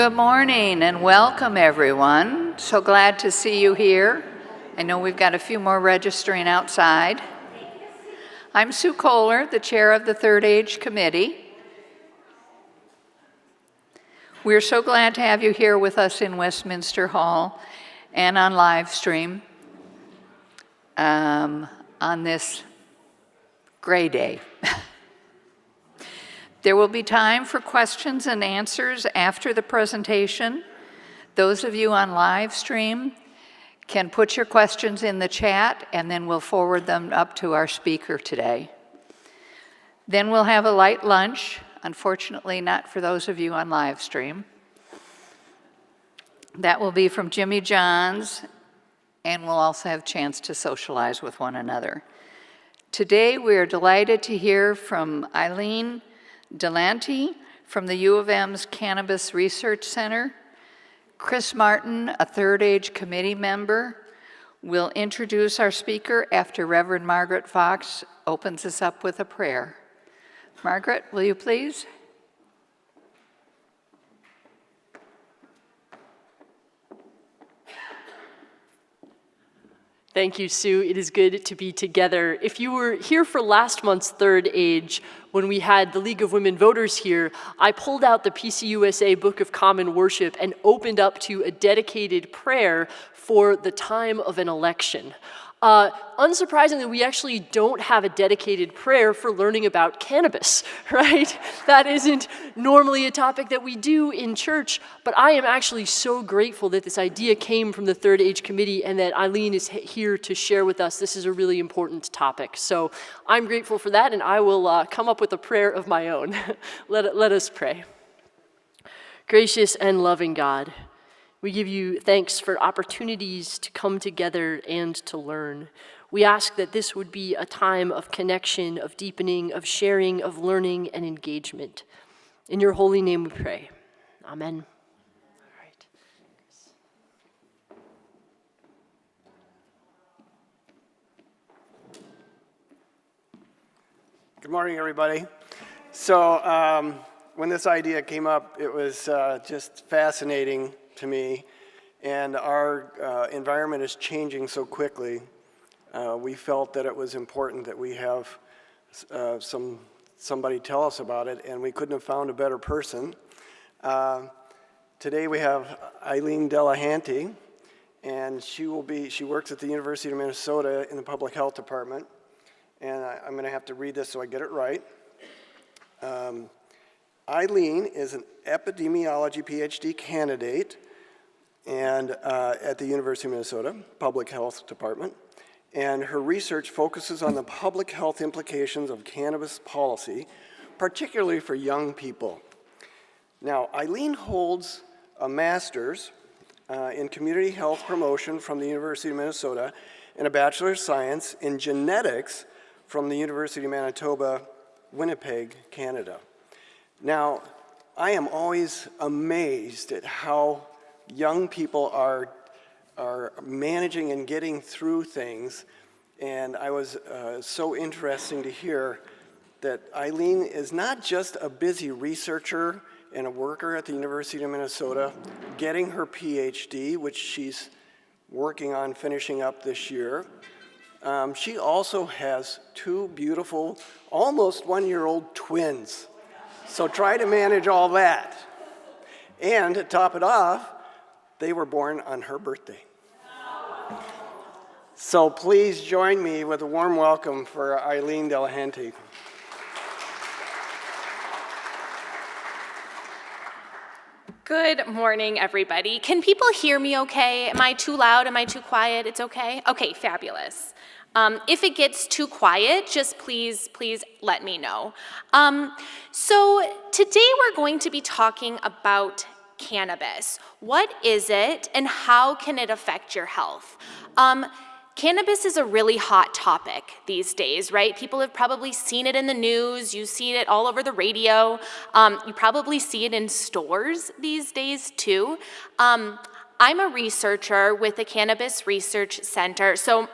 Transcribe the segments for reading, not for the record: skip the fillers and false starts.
Good morning and welcome, everyone. So glad to see you here. I know we've got a few more registering outside. I'm Sue Kohler, the chair of the Third Age Committee. We're so glad to have you here with us in Westminster Hall and on live stream on this gray day. There will be time for questions and answers after the presentation. Those of you on live stream can put your questions in the chat and then we'll forward them up to our speaker today. Then we'll have a light lunch, unfortunately not for those of you on live stream. That will be from Jimmy John's, and we'll also have a chance to socialize with one another. Today we are delighted to hear from Eileen Delahunty from the U of M's Cannabis Research Center. Chris Martin, a Third Age Committee member, will introduce our speaker after Reverend Margaret Fox opens us up with a prayer. Margaret, will you please? Thank you, Sue. It is good to be together. If you were here for last month's Third Age, when we had the League of Women Voters here, I pulled out the PCUSA Book of Common Worship and opened up to a dedicated prayer for the time of an election. Unsurprisingly, we actually don't have a dedicated prayer for learning about cannabis, right? That isn't normally a topic that we do in church, but I am actually so grateful that this idea came from the Third Age Committee and that Eileen is here to share with us. This is a really important topic. So I'm grateful for that, and I will come up with a prayer of my own. Let us pray. Gracious and loving God, we give you thanks for opportunities to come together and to learn. We ask that this would be a time of connection, of deepening, of sharing, of learning and engagement. In your holy name we pray. Amen. All right. Good morning, everybody. So when this idea came up, it was just fascinating to me, and our environment is changing so quickly. We felt that it was important that we have somebody tell us about it, and we couldn't have found a better person. Today we have Eileen Delahunty, and she works at the University of Minnesota in the Public Health Department, and I'm going to have to read this so I get it right. Eileen is an epidemiology PhD candidate and at the University of Minnesota Public Health Department, and her research focuses on the public health implications of cannabis policy, particularly for young people. Now, Eileen holds a master's in community health promotion from the University of Minnesota and a Bachelor of Science in genetics from the University of Manitoba, Winnipeg, Canada. Now, I am always amazed at how young people are managing and getting through things, and I was so interesting to hear that Eileen is not just a busy researcher and a worker at the University of Minnesota getting her PhD, which she's working on finishing up this year. She also has two beautiful, almost one-year-old twins. So try to manage all that. And to top it off, they were born on her birthday. So please join me with a warm welcome for Eileen Delahunty. Good morning, everybody. Can people hear me okay? Am I too loud? Am I too quiet? It's okay? Okay, fabulous. If it gets too quiet, just please let me know. So today we're going to be talking about cannabis. What is it and how can it affect your health? Cannabis is a really hot topic these days, right? People have probably seen it in the news. You see it all over the radio. You probably see it in stores these days too. I'm a researcher with the Cannabis Research Center. So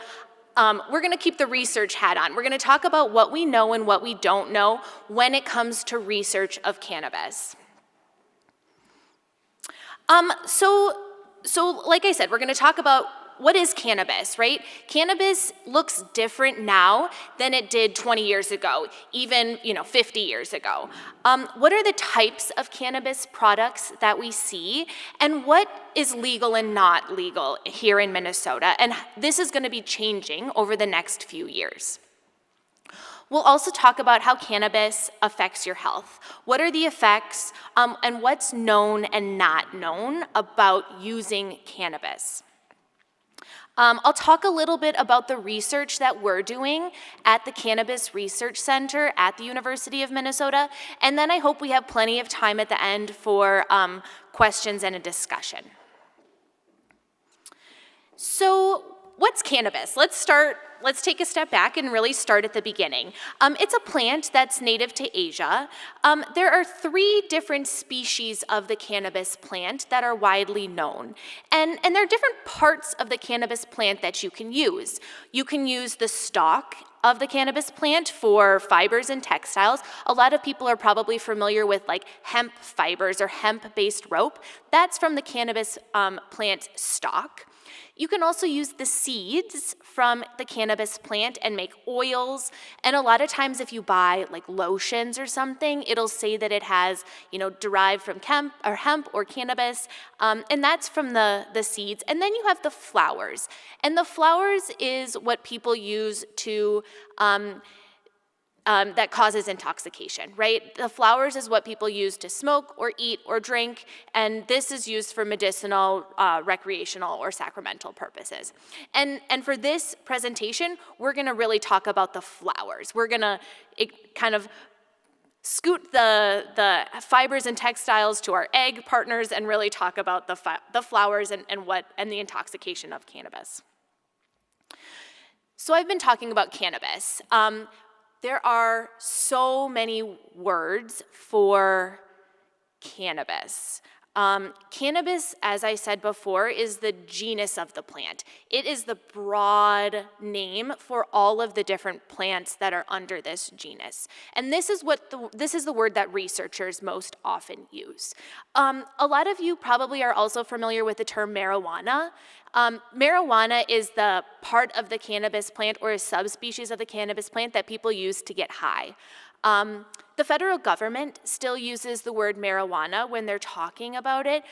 we're going to keep the research hat on. We're going to talk about what we know and what we don't know when it comes to research of cannabis. So like I said, we're going to talk about what is cannabis, right? Cannabis looks different now than it did 20 years ago, even 50 years ago. What are the types of cannabis products that we see, and what is legal and not legal here in Minnesota? And this is going to be changing over the next few years. We'll also talk about how cannabis affects your health. What are the effects, and what's known and not known about using cannabis? I'll talk a little bit about the research that we're doing at the Cannabis Research Center at the University of Minnesota, and then I hope we have plenty of time at the end for questions and a discussion. So, what's cannabis? Let's take a step back and really start at the beginning. It's a plant that's native to Asia. There are 3 different species of the cannabis plant that are widely known. And there are different parts of the cannabis plant that you can use. You can use the stalk of the cannabis plant for fibers and textiles. A lot of people are probably familiar with like hemp fibers or hemp-based rope. That's from the cannabis plant stalk. You can also use the seeds from the cannabis plant and make oils. And a lot of times if you buy like lotions or something, it'll say that it has, derived from hemp or cannabis. And that's from the seeds. And then you have the flowers. And the flowers is what people use to that causes intoxication, right? The flowers is what people use to smoke or eat or drink, and this is used for medicinal, recreational, or sacramental purposes. And for this presentation, we're gonna really talk about the flowers. We're gonna kind of scoot the fibers and textiles to our egg partners and really talk about the flowers and the intoxication of cannabis. So I've been talking about cannabis. There are so many words for cannabis. Cannabis, as I said before, is the genus of the plant. It is the broad name for all of the different plants that are under this genus. And this is the word that researchers most often use. A lot of you probably are also familiar with the term marijuana. Marijuana is the part of the cannabis plant or a subspecies of the cannabis plant that people use to get high. The federal government still uses the word marijuana when they're talking about it,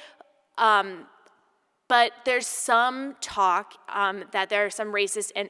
but there's some talk that there are some racist and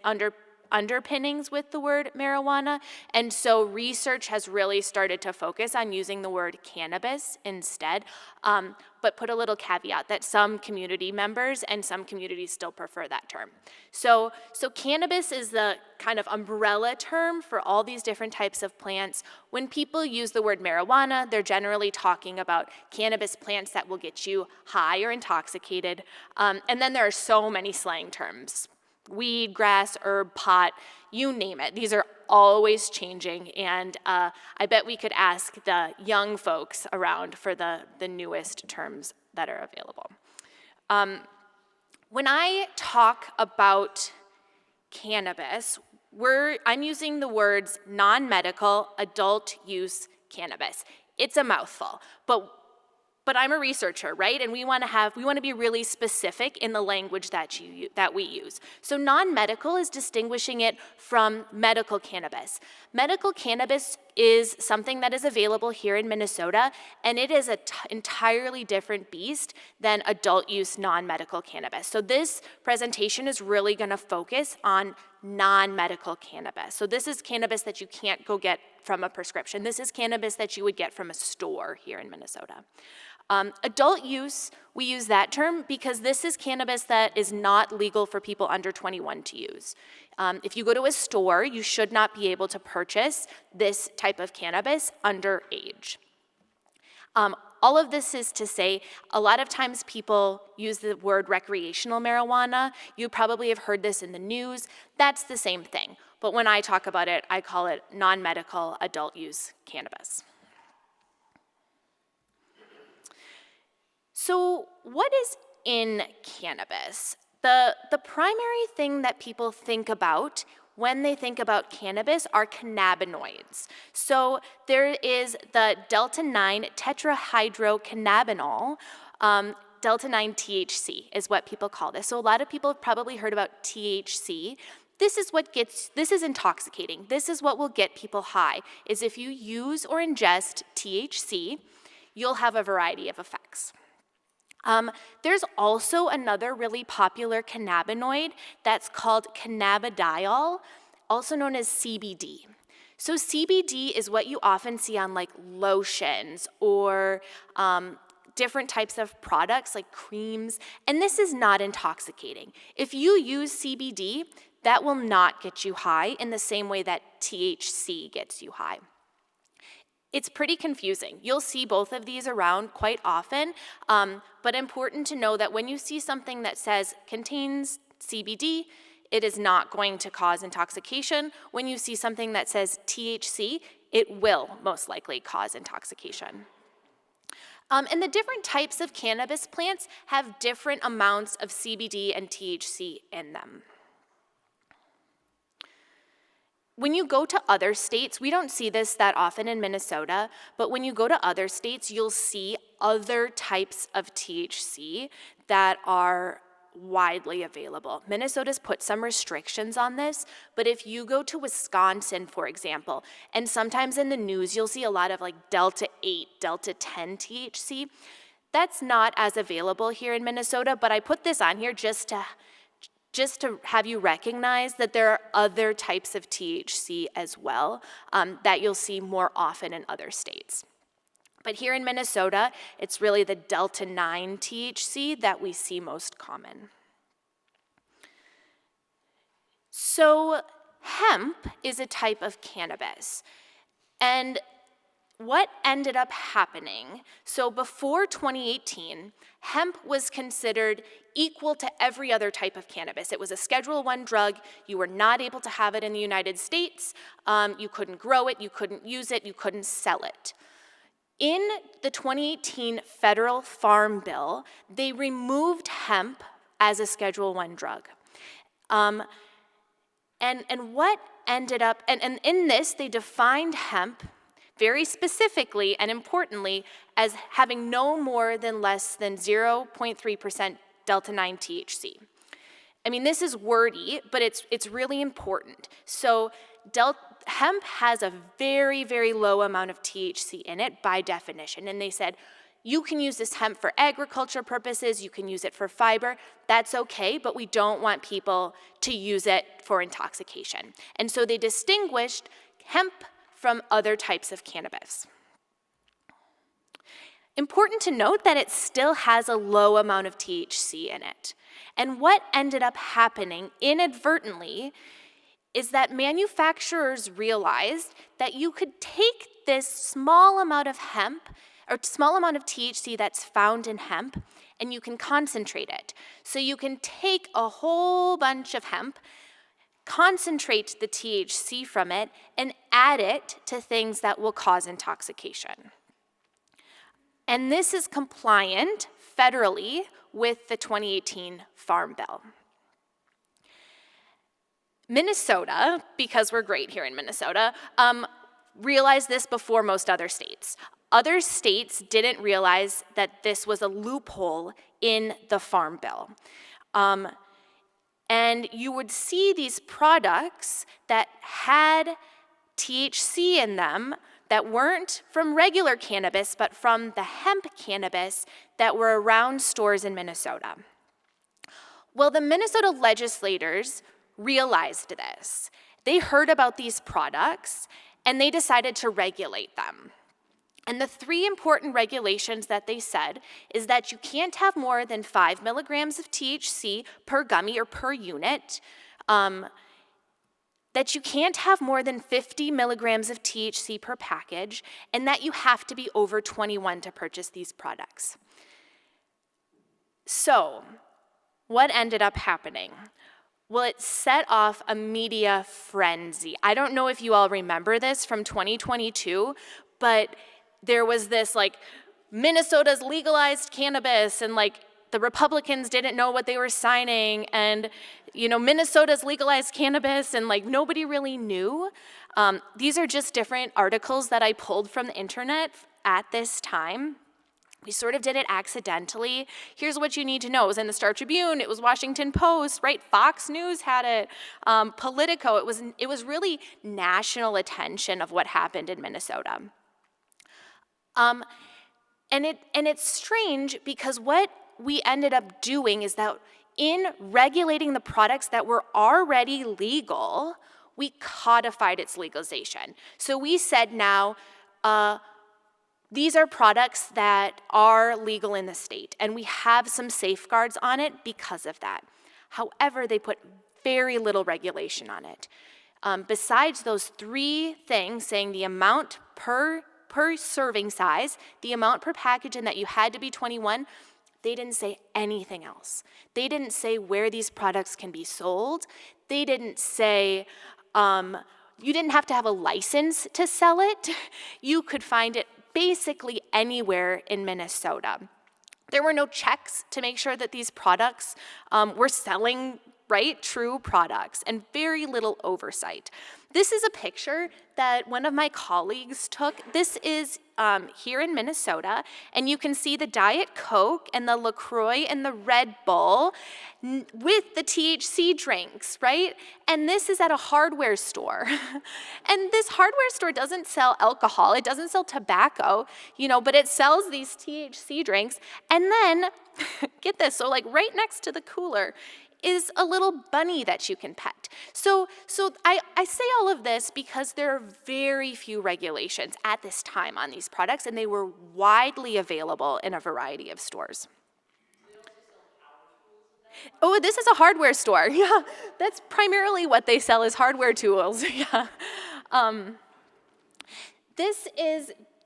underpinnings with the word marijuana, and so research has really started to focus on using the word cannabis instead, but put a little caveat that some community members and some communities still prefer that term. So cannabis is the kind of umbrella term for all these different types of plants. When people use the word marijuana, they're generally talking about cannabis plants that will get you high or intoxicated, and then there are so many slang terms. Weed, grass, herb, pot, you name it. These are always changing, and I bet we could ask the young folks around for the newest terms that are available. When I talk about cannabis, I'm using the words non-medical, adult use cannabis. It's a mouthful, but I'm a researcher, right? And we want to be really specific in the language that we use. So non-medical is distinguishing it from medical cannabis. Medical cannabis is something that is available here in Minnesota, and it is an entirely different beast than adult use non-medical cannabis. So this presentation is really going to focus on non-medical cannabis. So this is cannabis that you can't go get from a prescription. This is cannabis that you would get from a store here in Minnesota. Adult use, we use that term because this is cannabis that is not legal for people under 21 to use. If you go to a store, you should not be able to purchase this type of cannabis underage. All of this is to say, a lot of times people use the word recreational marijuana. You probably have heard this in the news. That's the same thing. But when I talk about it, I call it non-medical adult use cannabis. So what is in cannabis? The primary thing that people think about when they think about cannabis are cannabinoids. So there is the delta-9 tetrahydrocannabinol. Delta 9 THC is what people call this. So a lot of people have probably heard about THC. This is intoxicating. This is what will get people high, is if you use or ingest THC, you'll have a variety of effects. There's also another really popular cannabinoid that's called cannabidiol, also known as CBD. So CBD is what you often see on like lotions or different types of products like creams, and this is not intoxicating. If you use CBD, that will not get you high in the same way that THC gets you high. It's pretty confusing. You'll see both of these around quite often, but important to know that when you see something that says contains CBD, it is not going to cause intoxication. When you see something that says THC, it will most likely cause intoxication. And the different types of cannabis plants have different amounts of CBD and THC in them. When you go to other states, we don't see this that often in Minnesota, but when you go to other states, you'll see other types of THC that are widely available. Minnesota's put some restrictions on this, but if you go to Wisconsin, for example, and sometimes in the news you'll see a lot of like Delta 8, Delta 10 THC, that's not as available here in Minnesota, but I put this on here just to have you recognize that there are other types of THC as well that you'll see more often in other states. But here in Minnesota, it's really the Delta 9 THC that we see most common. So hemp is a type of cannabis. And what ended up happening, so before 2018, hemp was considered equal to every other type of cannabis. It was a Schedule I drug. You were not able to have it in the United States. You couldn't grow it, you couldn't use it, you couldn't sell it. In the 2018 federal farm bill, they removed hemp as a Schedule I drug. And what ended up, and in this, they defined hemp very specifically and importantly as having no more than less than 0.3% Delta 9 THC. I mean, this is wordy, but it's really important. So hemp has a very, very low amount of THC in it by definition. And they said, you can use this hemp for agriculture purposes, you can use it for fiber, that's okay, but we don't want people to use it for intoxication. And so they distinguished hemp from other types of cannabis. Important to note that it still has a low amount of THC in it. And what ended up happening inadvertently is that manufacturers realized that you could take this small amount of hemp, or small amount of THC that's found in hemp, and you can concentrate it. So you can take a whole bunch of hemp, concentrate the THC from it, and add it to things that will cause intoxication. And this is compliant federally with the 2018 Farm Bill. Minnesota, because we're great here in Minnesota, realized this before most other states. Other states didn't realize that this was a loophole in the Farm Bill. And you would see these products that had THC in them that weren't from regular cannabis, but from the hemp cannabis that were around stores in Minnesota. Well, the Minnesota legislators realized this. They heard about these products, and they decided to regulate them. And the three important regulations that they said is that you can't have more than 5 milligrams of THC per gummy or per unit, that you can't have more than 50 milligrams of THC per package, and that you have to be over 21 to purchase these products. So, what ended up happening? Well, it set off a media frenzy. I don't know if you all remember this from 2022, but there was this Minnesota's legalized cannabis, and the Republicans didn't know what they were signing, and Minnesota's legalized cannabis, and nobody really knew. These are just different articles that I pulled from the internet at this time. We sort of did it accidentally. Here's what you need to know. It was in the Star Tribune, it was Washington Post, right? Fox News had it, Politico. It was really national attention of what happened in Minnesota. And it's strange because what we ended up doing is that in regulating the products that were already legal, we codified its legalization. So we said now, these are products that are legal in the state, and we have some safeguards on it because of that. However, they put very little regulation on it. Besides those three things, saying the amount per serving size, the amount per package, and that you had to be 21, they didn't say anything else. They didn't say where these products can be sold. They didn't say, you didn't have to have a license to sell it. You could find it basically anywhere in Minnesota. There were no checks to make sure that these products were selling, right, true products, and very little oversight. This is a picture that one of my colleagues took. This is here in Minnesota, and you can see the Diet Coke and the LaCroix and the Red Bull with the THC drinks, right? And this is at a hardware store. And this hardware store doesn't sell alcohol, it doesn't sell tobacco, but it sells these THC drinks. And then, get this, so like right next to the cooler is a little bunny that you can pet. So I say all of this because there are very few regulations at this time on these products, and they were widely available in a variety of stores. Oh, this is a hardware store. Yeah, that's primarily what they sell is hardware tools. Yeah.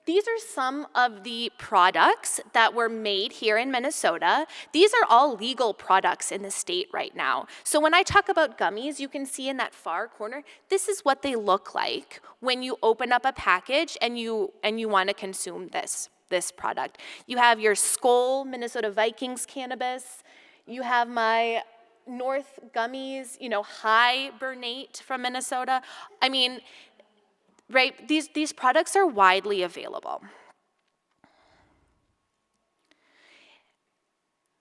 These are some of the products that were made here in Minnesota. These are all legal products in the state right now. So when I talk about gummies, you can see in that far corner, this is what they look like when you open up a package and you want to consume this product. You have your Skoal Minnesota Vikings cannabis. You have my North Gummies, Hibernate from Minnesota. I mean, right, these products are widely available.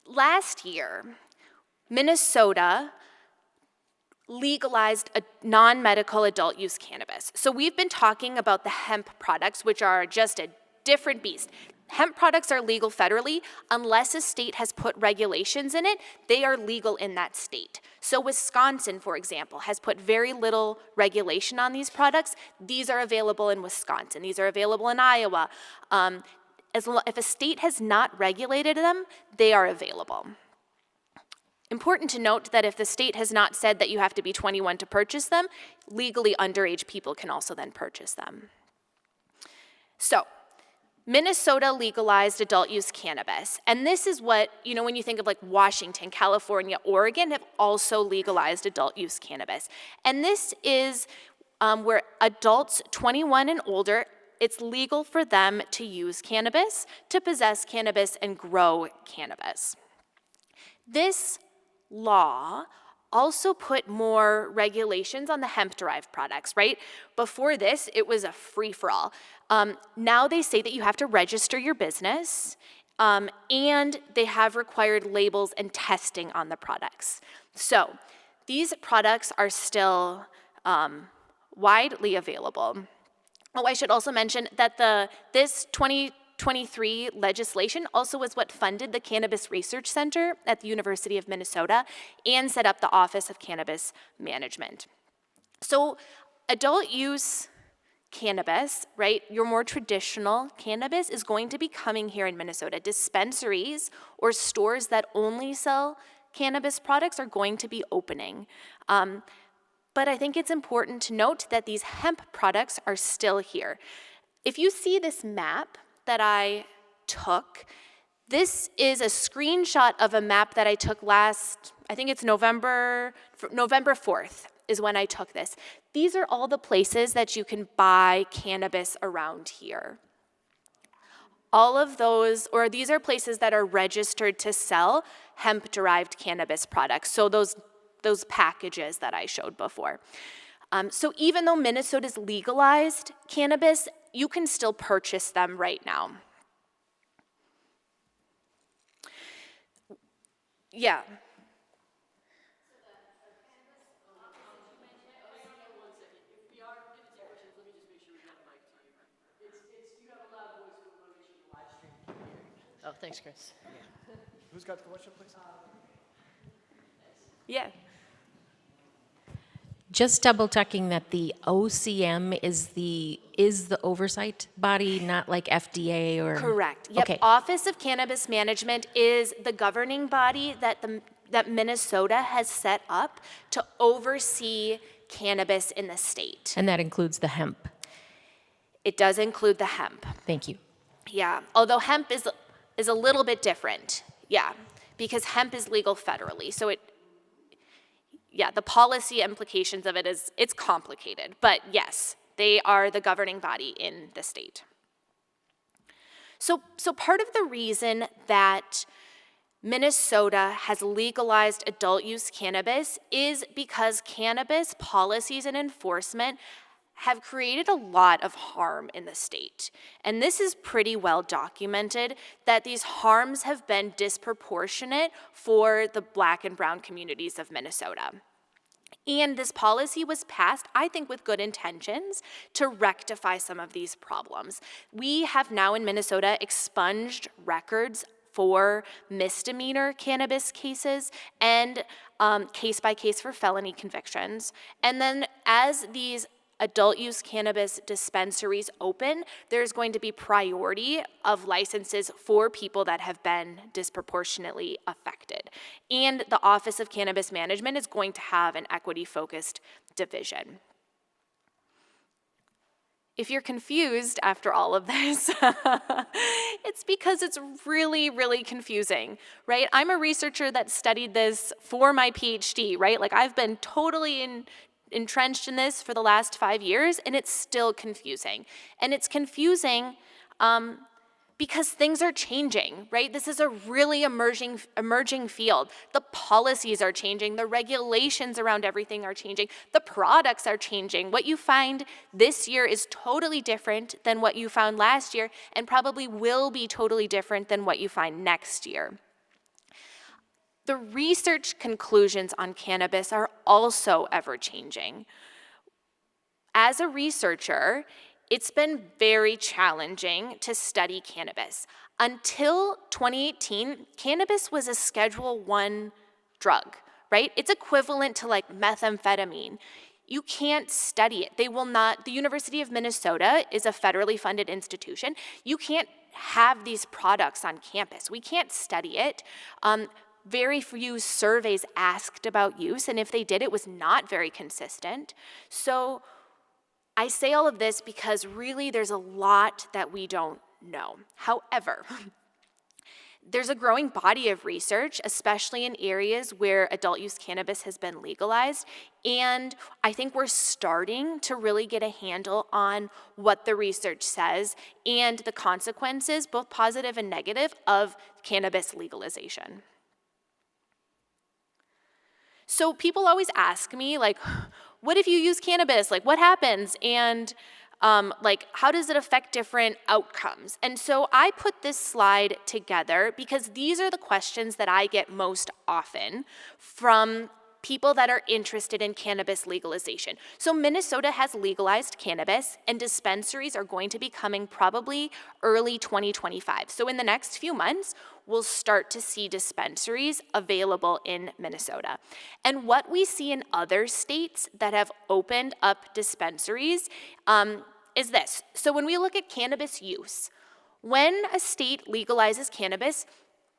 Last year, Minnesota legalized a non-medical adult use cannabis. So we've been talking about the hemp products, which are just a different beast. Hemp products are legal federally. Unless a state has put regulations in it, they are legal in that state. So Wisconsin, for example, has put very little regulation on these products. These are available in Wisconsin. These are available in Iowa. If a state has not regulated them, they are available. Important to note that if the state has not said that you have to be 21 to purchase them, legally underage people can also then purchase them. So, Minnesota legalized adult use cannabis. And this is what, when you think of like Washington, California, Oregon have also legalized adult use cannabis. And this is where adults 21 and older, it's legal for them to use cannabis, to possess cannabis, and grow cannabis. This law also put more regulations on the hemp-derived products, right? Before this, it was a free-for-all. Now they say that you have to register your business, and they have required labels and testing on the products. So these products are still widely available. Oh, I should also mention that this 2023 legislation also was what funded the Cannabis Research Center at the University of Minnesota and set up the Office of Cannabis Management. So adult use cannabis, right, your more traditional cannabis is going to be coming here in Minnesota. Dispensaries or stores that only sell cannabis products are going to be opening. But I think it's important to note that these hemp products are still here. If you see this map that I took, this is a screenshot of a map that I took last, I think it's November 4th is when I took this. These are all the places that you can buy cannabis around here. All of those, or these are places that are registered to sell hemp-derived cannabis products. So those packages that I showed before. So even though Minnesota's legalized cannabis, you can still purchase them right now. Yeah. Oh, thanks, Chris. Who's got the question, please? Yeah. Just double checking that the OCM is the oversight body, not like FDA or? Correct. Yep. Okay. Office of Cannabis Management is the governing body that Minnesota has set up to oversee cannabis in the state. And that includes the hemp. It does include the hemp. Thank you. Yeah. Although hemp is a little bit different. Yeah. Because hemp is legal federally. So the policy implications of it's complicated. But yes, they are the governing body in the state. So part of the reason that Minnesota has legalized adult use cannabis is because cannabis policies and enforcement have created a lot of harm in the state. And this is pretty well documented that these harms have been disproportionate for the Black and brown communities of Minnesota. And this policy was passed, I think, with good intentions to rectify some of these problems. We have now in Minnesota expunged records for misdemeanor cannabis cases and case by case for felony convictions. And then as these adult use cannabis dispensaries open, there's going to be priority of licenses for people that have been disproportionately affected. And the Office of Cannabis Management is going to have an equity-focused division. If you're confused after all of this, it's because it's really, really confusing, right? I'm a researcher that studied this for my PhD, right? Like I've been totally entrenched in this for the last 5 years, and it's still confusing. And it's confusing because things are changing, right? This is a really emerging field. The policies are changing, the regulations around everything are changing, the products are changing. What you find this year is totally different than what you found last year, and probably will be totally different than what you find next year. The research conclusions on cannabis are also ever-changing. As a researcher, it's been very challenging to study cannabis. Until 2018, cannabis was a Schedule I drug, right? It's equivalent to like methamphetamine. You can't study it. They will not, the University of Minnesota is a federally funded institution. You can't have these products on campus. We can't study it. Very few surveys asked about use, and if they did, it was not very consistent. So I say all of this because really there's a lot that we don't know. However, there's a growing body of research, especially in areas where adult use cannabis has been legalized, and I think we're starting to really get a handle on what the research says and the consequences, both positive and negative, of cannabis legalization. So people always ask me, like, what if you use cannabis? Like, what happens? And like, how does it affect different outcomes? And so I put this slide together because these are the questions that I get most often from people that are interested in cannabis legalization. So Minnesota has legalized cannabis, and dispensaries are going to be coming probably early 2025. So in the next few months, we'll start to see dispensaries available in Minnesota. And what we see in other states that have opened up dispensaries is this. So when we look at cannabis use, when a state legalizes cannabis,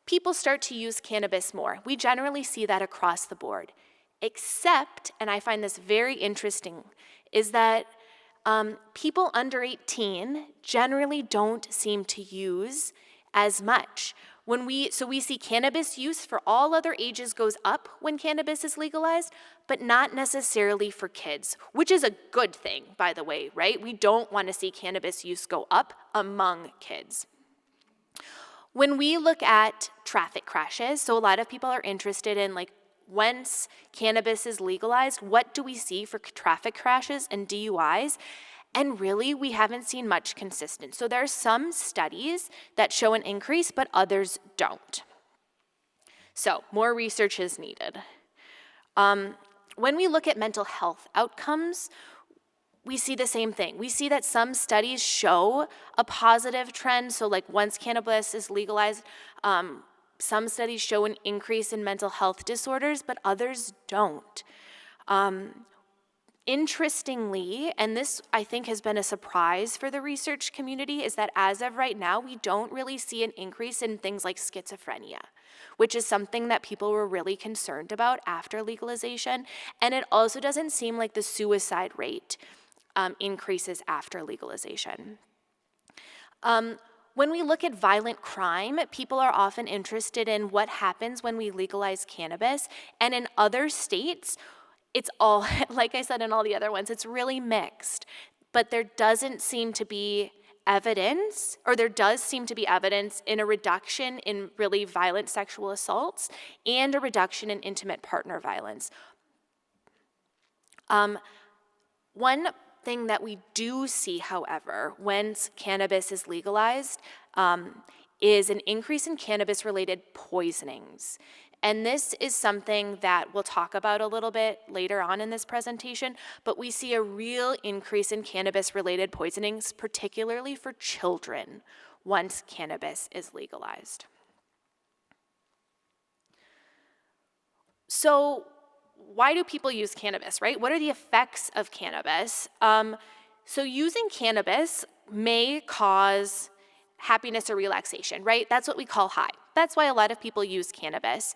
people start to use cannabis more. We generally see that across the board. Except, and I find this very interesting, is that people under 18 generally don't seem to use as much. So we see cannabis use for all other ages goes up when cannabis is legalized, but not necessarily for kids, which is a good thing, by the way, right? We don't want to see cannabis use go up among kids. When we look at traffic crashes, so a lot of people are interested in, like, once cannabis is legalized, what do we see for traffic crashes and DUIs? And really, we haven't seen much consistent. So there are some studies that show an increase, but others don't. So more research is needed. When we look at mental health outcomes, we see the same thing. We see that some studies show a positive trend. So like once cannabis is legalized, some studies show an increase in mental health disorders, but others don't. Interestingly, and this I think has been a surprise for the research community, is that as of right now, we don't really see an increase in things like schizophrenia, which is something that people were really concerned about after legalization. And it also doesn't seem like the suicide rate increases after legalization. When we look at violent crime, people are often interested in what happens when we legalize cannabis. And in other states, it's all, like I said in all the other ones, it's really mixed. But there doesn't seem to be evidence, or there does seem to be evidence in a reduction in really violent sexual assaults and a reduction in intimate partner violence. One thing that we do see, however, once cannabis is legalized, is an increase in cannabis-related poisonings. And this is something that we'll talk about a little bit later on in this presentation, but we see a real increase in cannabis-related poisonings, particularly for children, once cannabis is legalized. So why do people use cannabis, right? What are the effects of cannabis? So using cannabis may cause happiness or relaxation, right? That's what we call high. That's why a lot of people use cannabis.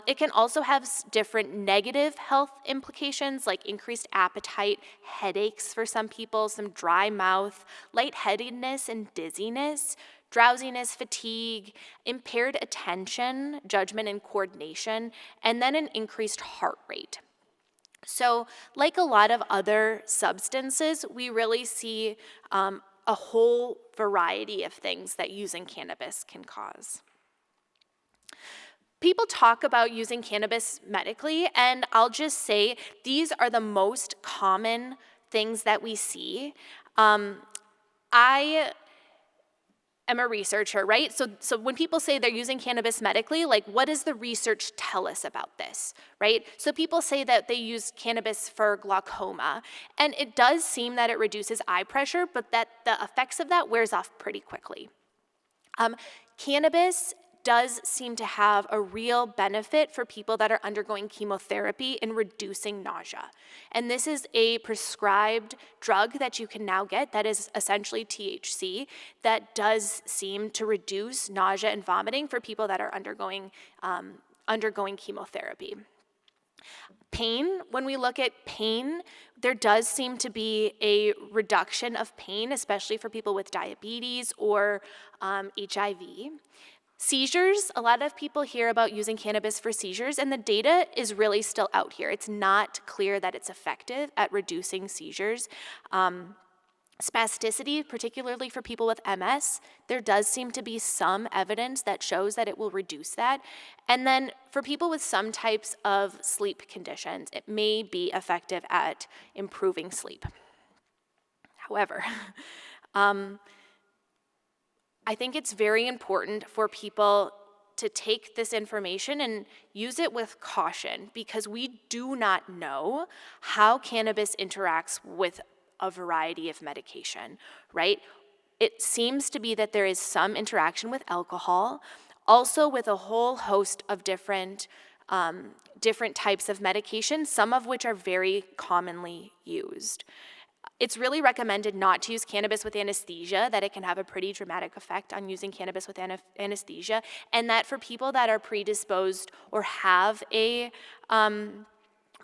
It can also have different negative health implications, like increased appetite, headaches for some people, some dry mouth, lightheadedness and dizziness, drowsiness, fatigue, impaired attention, judgment, and coordination, and then an increased heart rate. So like a lot of other substances, we really see a whole variety of things that using cannabis can cause. People talk about using cannabis medically, and I'll just say these are the most common things that we see. I am a researcher, right? So when people say they're using cannabis medically, like what does the research tell us about this, right? So people say that they use cannabis for glaucoma, and it does seem that it reduces eye pressure, but that the effects of that wears off pretty quickly. Cannabis does seem to have a real benefit for people that are undergoing chemotherapy in reducing nausea. And this is a prescribed drug that you can now get that is essentially THC that does seem to reduce nausea and vomiting for people that are undergoing chemotherapy. Pain, when we look at pain, there does seem to be a reduction of pain, especially for people with diabetes or HIV. Seizures, a lot of people hear about using cannabis for seizures, and the data is really still out here. It's not clear that it's effective at reducing seizures. Spasticity, particularly for people with MS, there does seem to be some evidence that shows that it will reduce that. And then for people with some types of sleep conditions, it may be effective at improving sleep. However, I think it's very important for people to take this information and use it with caution, because we do not know how cannabis interacts with a variety of medication, right? It seems to be that there is some interaction with alcohol, also with a whole host of different types of medications, some of which are very commonly used. It's really recommended not to use cannabis with anesthesia, that it can have a pretty dramatic effect on using cannabis with anesthesia, and that for people that are predisposed or have a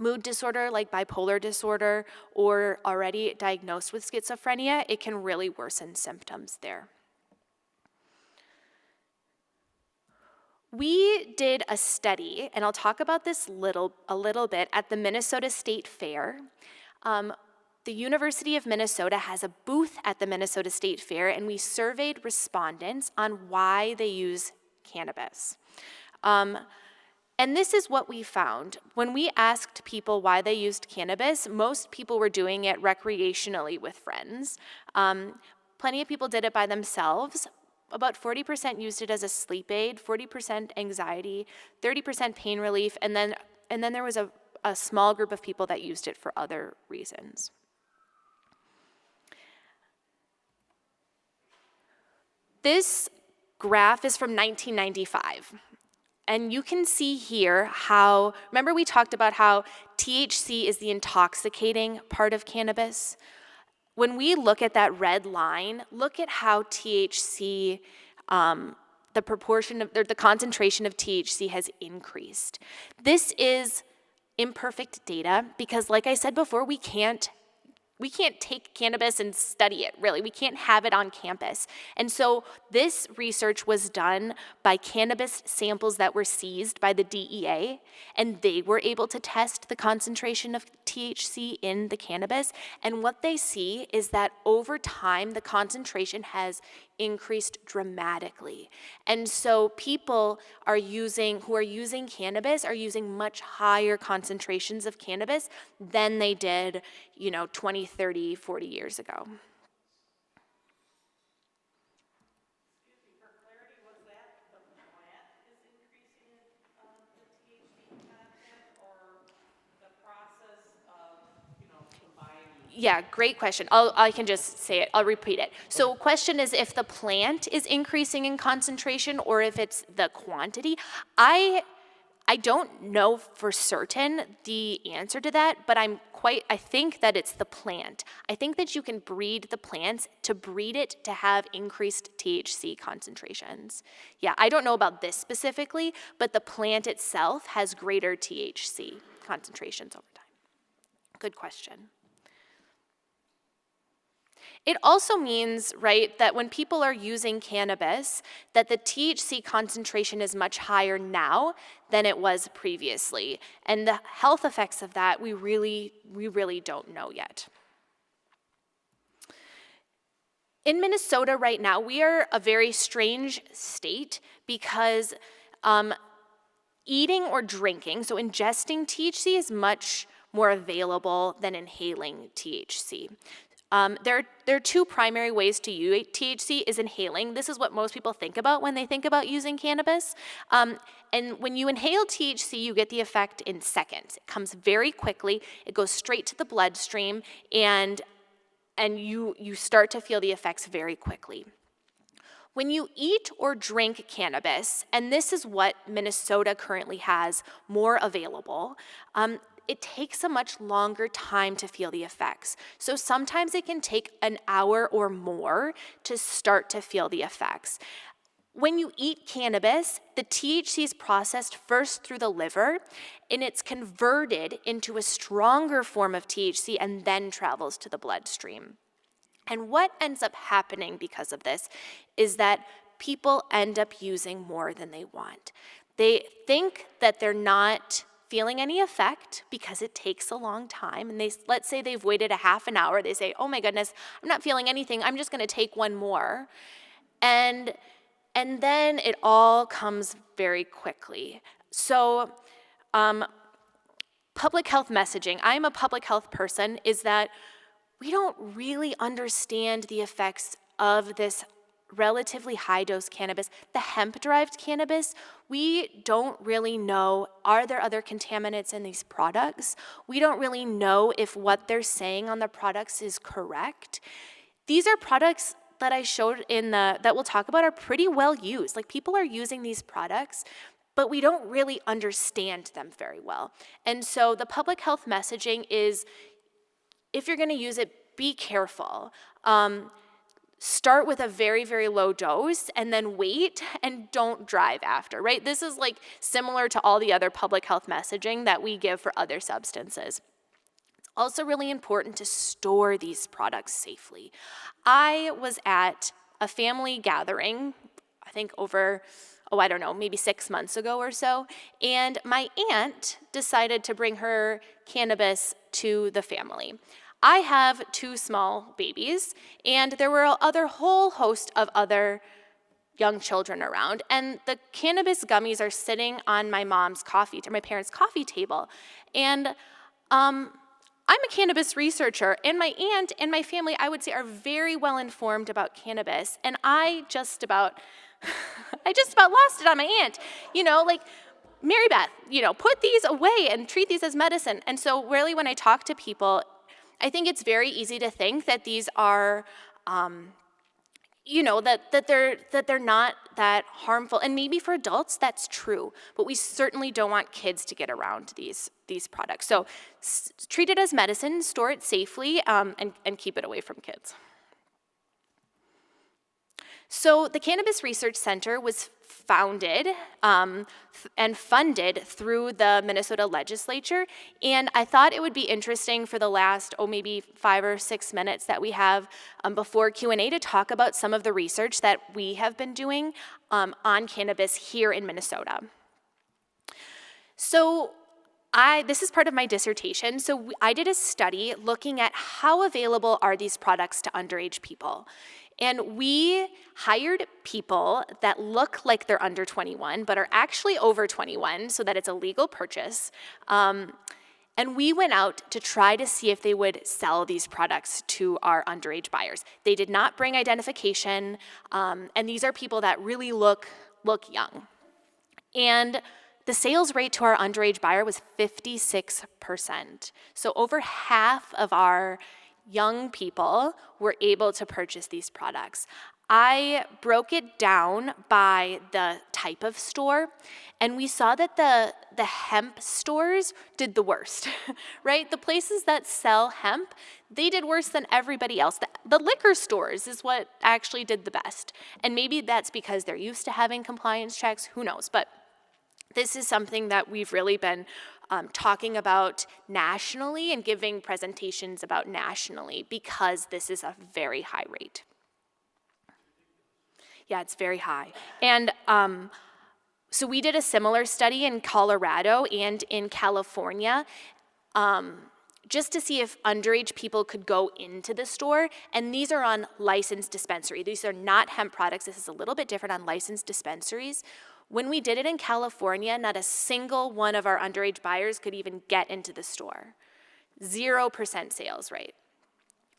mood disorder like bipolar disorder or already diagnosed with schizophrenia, it can really worsen symptoms there. We did a study, and I'll talk about this a little bit, at the Minnesota State Fair. The University of Minnesota has a booth at the Minnesota State Fair, and we surveyed respondents on why they use cannabis. And this is what we found. When we asked people why they used cannabis, most people were doing it recreationally with friends. Plenty of people did it by themselves, about 40% used it as a sleep aid, 40% anxiety, 30% pain relief, and then there was a small group of people that used it for other reasons. This graph is from 1995. And you can see here how, remember we talked about how THC is the intoxicating part of cannabis? When we look at that red line, look at how THC, the proportion of, the concentration of THC has increased. This is imperfect data because, like I said before, we can't take cannabis and study it, really. We can't have it on campus. And so this research was done by cannabis samples that were seized by the DEA, and they were able to test the concentration of THC in the cannabis. And what they see is that over time, the concentration has increased dramatically. And so people who are using cannabis are using much higher concentrations of cannabis than they did, 20, 30, 40 years ago. For clarity, was that the plant is increasing the THC content or the process of, combining? Yeah, great question. I can just say it. I'll repeat it. So question is if the plant is increasing in concentration or if it's the quantity. I don't know for certain the answer to that, but I think that it's the plant. I think that you can breed the plants to breed it to have increased THC concentrations. Yeah, I don't know about this specifically, but the plant itself has greater THC concentrations over time. Good question. It also means, right, that when people are using cannabis, that the THC concentration is much higher now than it was previously. And the health effects of that, we really don't know yet. In Minnesota right now, we are a very strange state because eating or drinking, so ingesting THC is much more available than inhaling THC. There are two primary ways to use THC is inhaling. This is what most people think about when they think about using cannabis. And when you inhale THC, you get the effect in seconds. It comes very quickly. It goes straight to the bloodstream, and you start to feel the effects very quickly. When you eat or drink cannabis, and this is what Minnesota currently has more available, it takes a much longer time to feel the effects. So sometimes it can take an hour or more to start to feel the effects. When you eat cannabis, the THC is processed first through the liver, and it's converted into a stronger form of THC and then travels to the bloodstream. And what ends up happening because of this is that people end up using more than they want. They think that they're not feeling any effect because it takes a long time, and let's say they've waited a half an hour, they say, oh my goodness, I'm not feeling anything, I'm just gonna take one more. And then it all comes very quickly. So public health messaging, I'm a public health person, is that we don't really understand the effects of this relatively high-dose cannabis. The hemp-derived cannabis, we don't really know, are there other contaminants in these products? We don't really know if what they're saying on the products is correct. These are products that I showed that we'll talk about are pretty well used. Like, people are using these products, but we don't really understand them very well. And so the public health messaging is, if you're gonna use it, be careful. Start with a very, very low dose and then wait and don't drive after, right? This is like similar to all the other public health messaging that we give for other substances. It's also really important to store these products safely. I was at a family gathering, I think over, maybe 6 months ago or so, and my aunt decided to bring her cannabis to the family. I have 2 small babies, and there were a whole host of other young children around, and the cannabis gummies are sitting on my parents' coffee table. And I'm a cannabis researcher, and my aunt and my family, I would say, are very well informed about cannabis, and I just about lost it on my aunt. Like, Mary Beth, put these away and treat these as medicine. And so really when I talk to people, I think it's very easy to think that these are, that they're not that harmful. And maybe for adults, that's true. But we certainly don't want kids to get around these products. So treat it as medicine, store it safely, and keep it away from kids. So the Cannabis Research Center was founded and funded through the Minnesota legislature, and I thought it would be interesting for the last, maybe 5 or 6 minutes that we have before Q&A to talk about some of the research that we have been doing on cannabis here in Minnesota. So this is part of my dissertation. So I did a study looking at how available are these products to underage people. And we hired people that look like they're under 21, but are actually over 21, so that it's a legal purchase. And we went out to try to see if they would sell these products to our underage buyers. They did not bring identification, and these are people that really look young. And the sales rate to our underage buyer was 56%. So over half of our young people were able to purchase these products. I broke it down by the type of store, and we saw that the hemp stores did the worst, right? The places that sell hemp, they did worse than everybody else. The liquor stores is what actually did the best. And maybe that's because they're used to having compliance checks, who knows? But this is something that we've really been talking about nationally and giving presentations about nationally, because this is a very high rate. Yeah, it's very high. And so we did a similar study in Colorado and in California just to see if underage people could go into the store. And these are on licensed dispensary. These are not hemp products. This is a little bit different on licensed dispensaries. When we did it in California, not a single one of our underage buyers could even get into the store. 0% sales rate.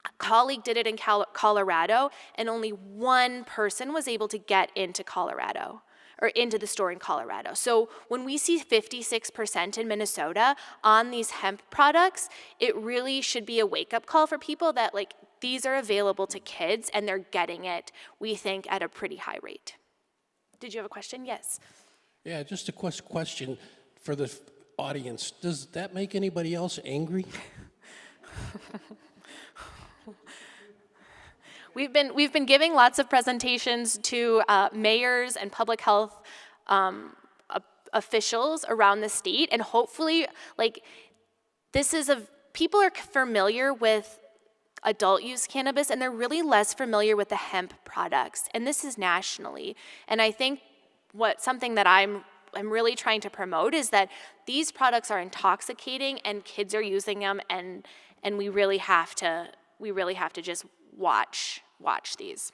A colleague did it in Colorado, and only one person was able to get into Colorado, or into the store in Colorado. So when we see 56% in Minnesota on these hemp products, it really should be a wake-up call for people that, like, these are available to kids, and they're getting it, we think, at a pretty high rate. Did you have a question? Yes. Yeah, just a question for the audience. Does that make anybody else angry? We've been giving lots of presentations to mayors and public health officials around the state, and hopefully, like, people are familiar with adult use cannabis, and they're really less familiar with the hemp products, and this is nationally. And I think something that I'm really trying to promote is that these products are intoxicating, and kids are using them, and we really have to just watch these.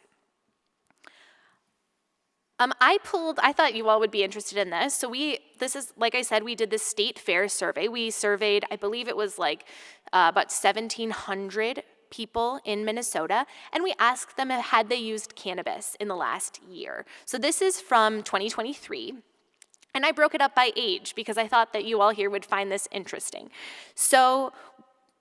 I thought you all would be interested in this. So this is, like I said, we did this state fair survey. We surveyed, I believe it was like about 1,700 people in Minnesota, and we asked them had they used cannabis in the last year. So this is from 2023, and I broke it up by age because I thought that you all here would find this interesting. So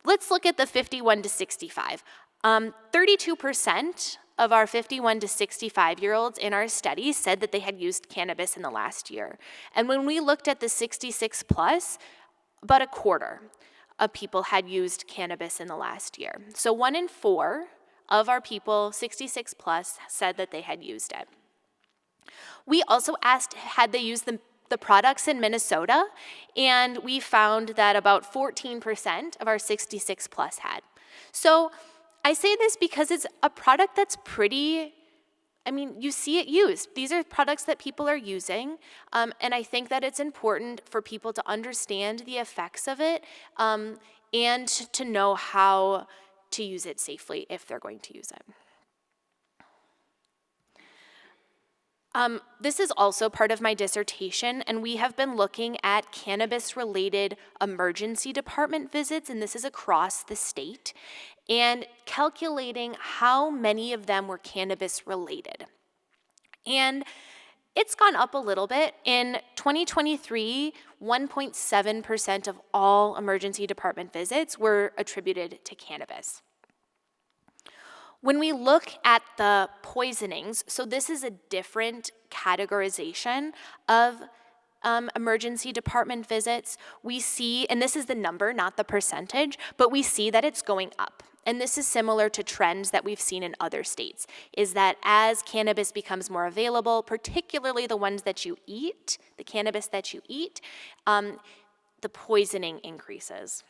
let's look at the 51 to 65. 32% of our 51 to 65-year-olds in our study said that they had used cannabis in the last year. And when we looked at the 66 plus, about a quarter of people had used cannabis in the last year. So 1 in 4 of our people, 66 plus, said that they had used it. We also asked, had they used the products in Minnesota, and we found that about 14% of our 66 plus had. So I say this because it's a product that's pretty, you see it used. These are products that people are using, and I think that it's important for people to understand the effects of it and to know how to use it safely if they're going to use it. This is also part of my dissertation, and we have been looking at cannabis-related emergency department visits, and this is across the state, and calculating how many of them were cannabis-related. And it's gone up a little bit. In 2023, 1.7% of all emergency department visits were attributed to cannabis. When we look at the poisonings, so this is a different categorization of emergency department visits, we see, and this is the number, not the percentage, but we see that it's going up. And this is similar to trends that we've seen in other states, is that as cannabis becomes more available, particularly the ones that you eat, the cannabis that you eat, the poisoning increases.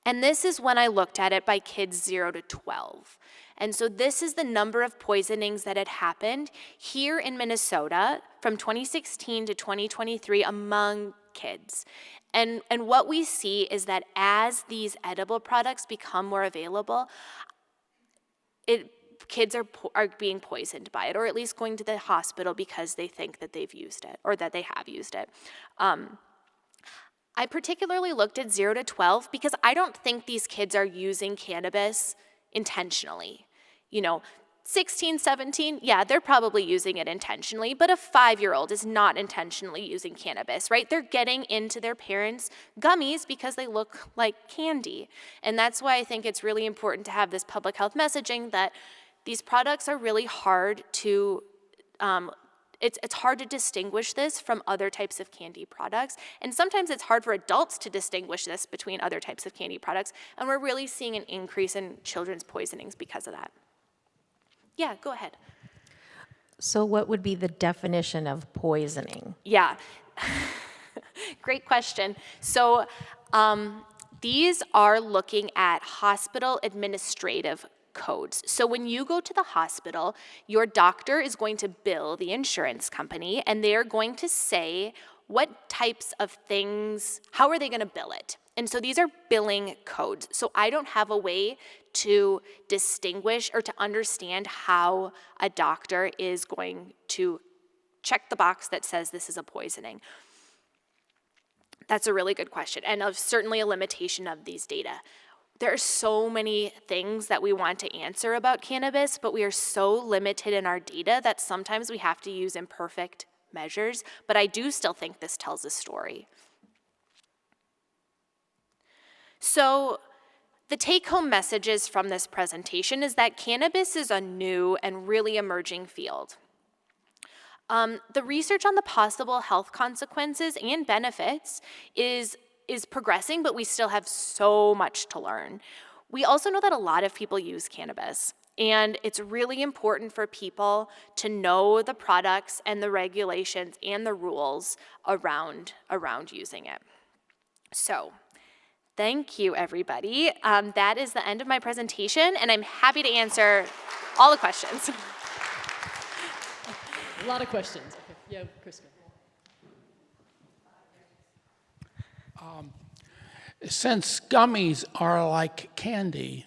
And this is when I looked at it by kids 0 to 12. And so this is the number of poisonings that had happened here in Minnesota from 2016 to 2023 among kids. And what we see is that as these edible products become more available, kids are being poisoned by it, or at least going to the hospital because they think that they've used it, or that they have used it. I particularly looked at 0 to 12 because I don't think these kids are using cannabis intentionally. 16, 17, yeah, they're probably using it intentionally, but a 5-year-old is not intentionally using cannabis, right? They're getting into their parents' gummies because they look like candy. And that's why I think it's really important to have this public health messaging that these products are really hard to, it's hard to distinguish this from other types of candy products. And sometimes it's hard for adults to distinguish this between other types of candy products. And we're really seeing an increase in children's poisonings because of that. Yeah, go ahead. So what would be the definition of poisoning? Yeah, great question. So these are looking at hospital administrative codes. So when you go to the hospital, your doctor is going to bill the insurance company, and they're going to say what types of things, how are they going to bill it? And so these are billing codes. So I don't have a way to distinguish or to understand how a doctor is going to check the box that says this is a poisoning. That's a really good question, and certainly a limitation of these data. There are so many things that we want to answer about cannabis, but we are so limited in our data that sometimes we have to use imperfect measures, but I do still think this tells a story. So the take-home messages from this presentation is that cannabis is a new and really emerging field. The research on the possible health consequences and benefits is progressing, but we still have so much to learn. We also know that a lot of people use cannabis, and it's really important for people to know the products and the regulations and the rules around using it. So, thank you, everybody. That is the end of my presentation, and I'm happy to answer all the questions. A lot of questions. Okay. Yeah, Chris. Since gummies are like candy,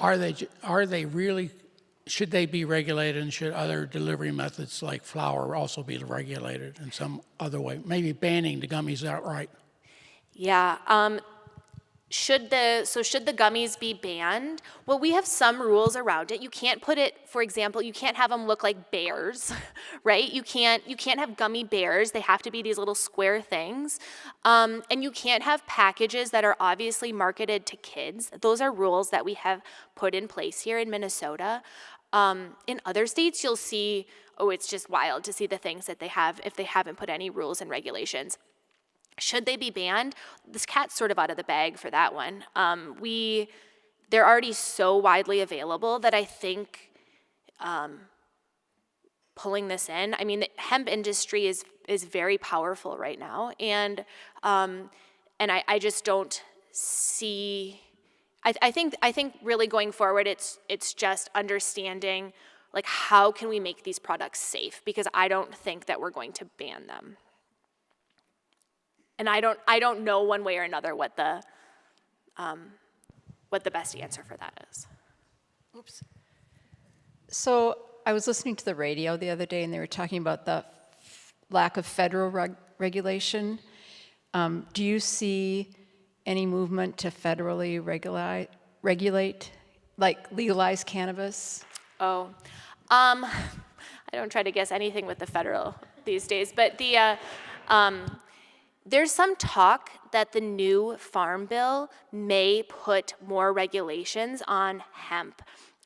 are they really, should they be regulated, and should other delivery methods like flour also be regulated in some other way? Maybe banning the gummies outright. Yeah, should the gummies be banned? Well, we have some rules around it. You can't put it, for example, you can't have them look like bears, right? You can't have gummy bears. They have to be these little square things. And you can't have packages that are obviously marketed to kids. Those are rules that we have put in place here in Minnesota. In other states, you'll see, it's just wild to see the things that they have if they haven't put any rules and regulations. Should they be banned? This cat's sort of out of the bag for that one. They're already so widely available that I think pulling this in, I mean, the hemp industry is very powerful right now, and I just don't see. I think really going forward, it's just understanding like how can we make these products safe, because I don't think that we're going to ban them. And I don't know one way or another what the best answer for that is. Oops. So I was listening to the radio the other day, and they were talking about the lack of federal regulation. Do you see any movement to federally regulate, like legalize cannabis? Oh, I don't try to guess anything with the federal these days, but there's some talk that the new Farm Bill may put more regulations on hemp.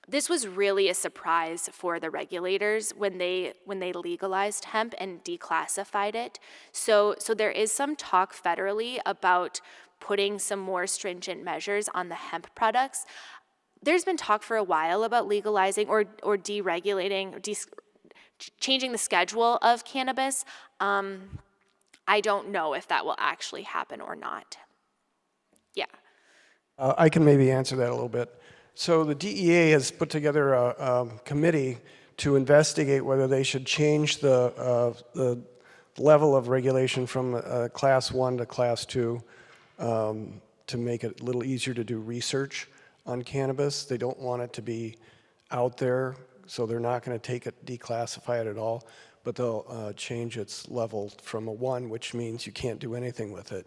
This was really a surprise for the regulators when they legalized hemp and declassified it. So there is some talk federally about putting some more stringent measures on the hemp products. There's been talk for a while about legalizing or deregulating or changing the schedule of cannabis. I don't know if that will actually happen or not. Yeah. I can maybe answer that a little bit. So the DEA has put together a committee to investigate whether they should change the level of regulation from Class 1 to Class 2 to make it a little easier to do research on cannabis. They don't want it to be out there, so they're not going to declassify it at all, but they'll change its level from a 1, which means you can't do anything with it,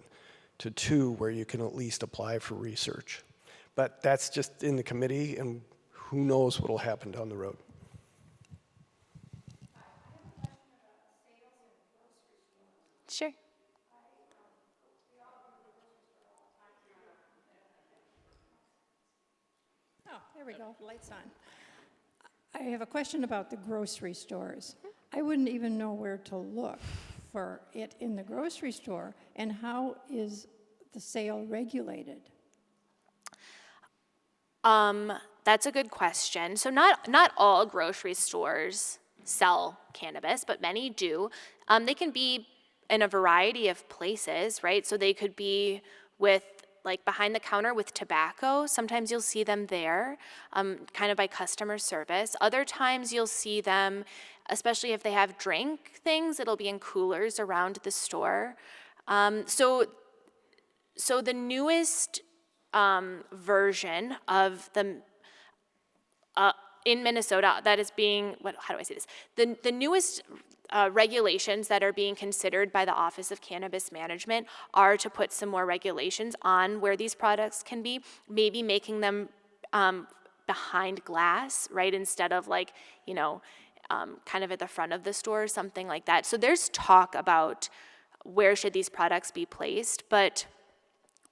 to 2, where you can at least apply for research. But that's just in the committee, and who knows what will happen down the road. Sure. Oh, there we go, lights on. I have a question about the grocery stores. I wouldn't even know where to look for it in the grocery store, and how is the sale regulated? That's a good question. So not all grocery stores sell cannabis, but many do. They can be in a variety of places, right? So they could be with like behind the counter with tobacco. Sometimes you'll see them there, kind of by customer service. Other times you'll see them, especially if they have drink things, it'll be in coolers around the store. So the newest version of the in Minnesota that is being, how do I say this? The newest regulations that are being considered by the Office of Cannabis Management are to put some more regulations on where these products can be, maybe making them behind glass, right, instead of like, kind of at the front of the store, something like that. So there's talk about where should these products be placed, but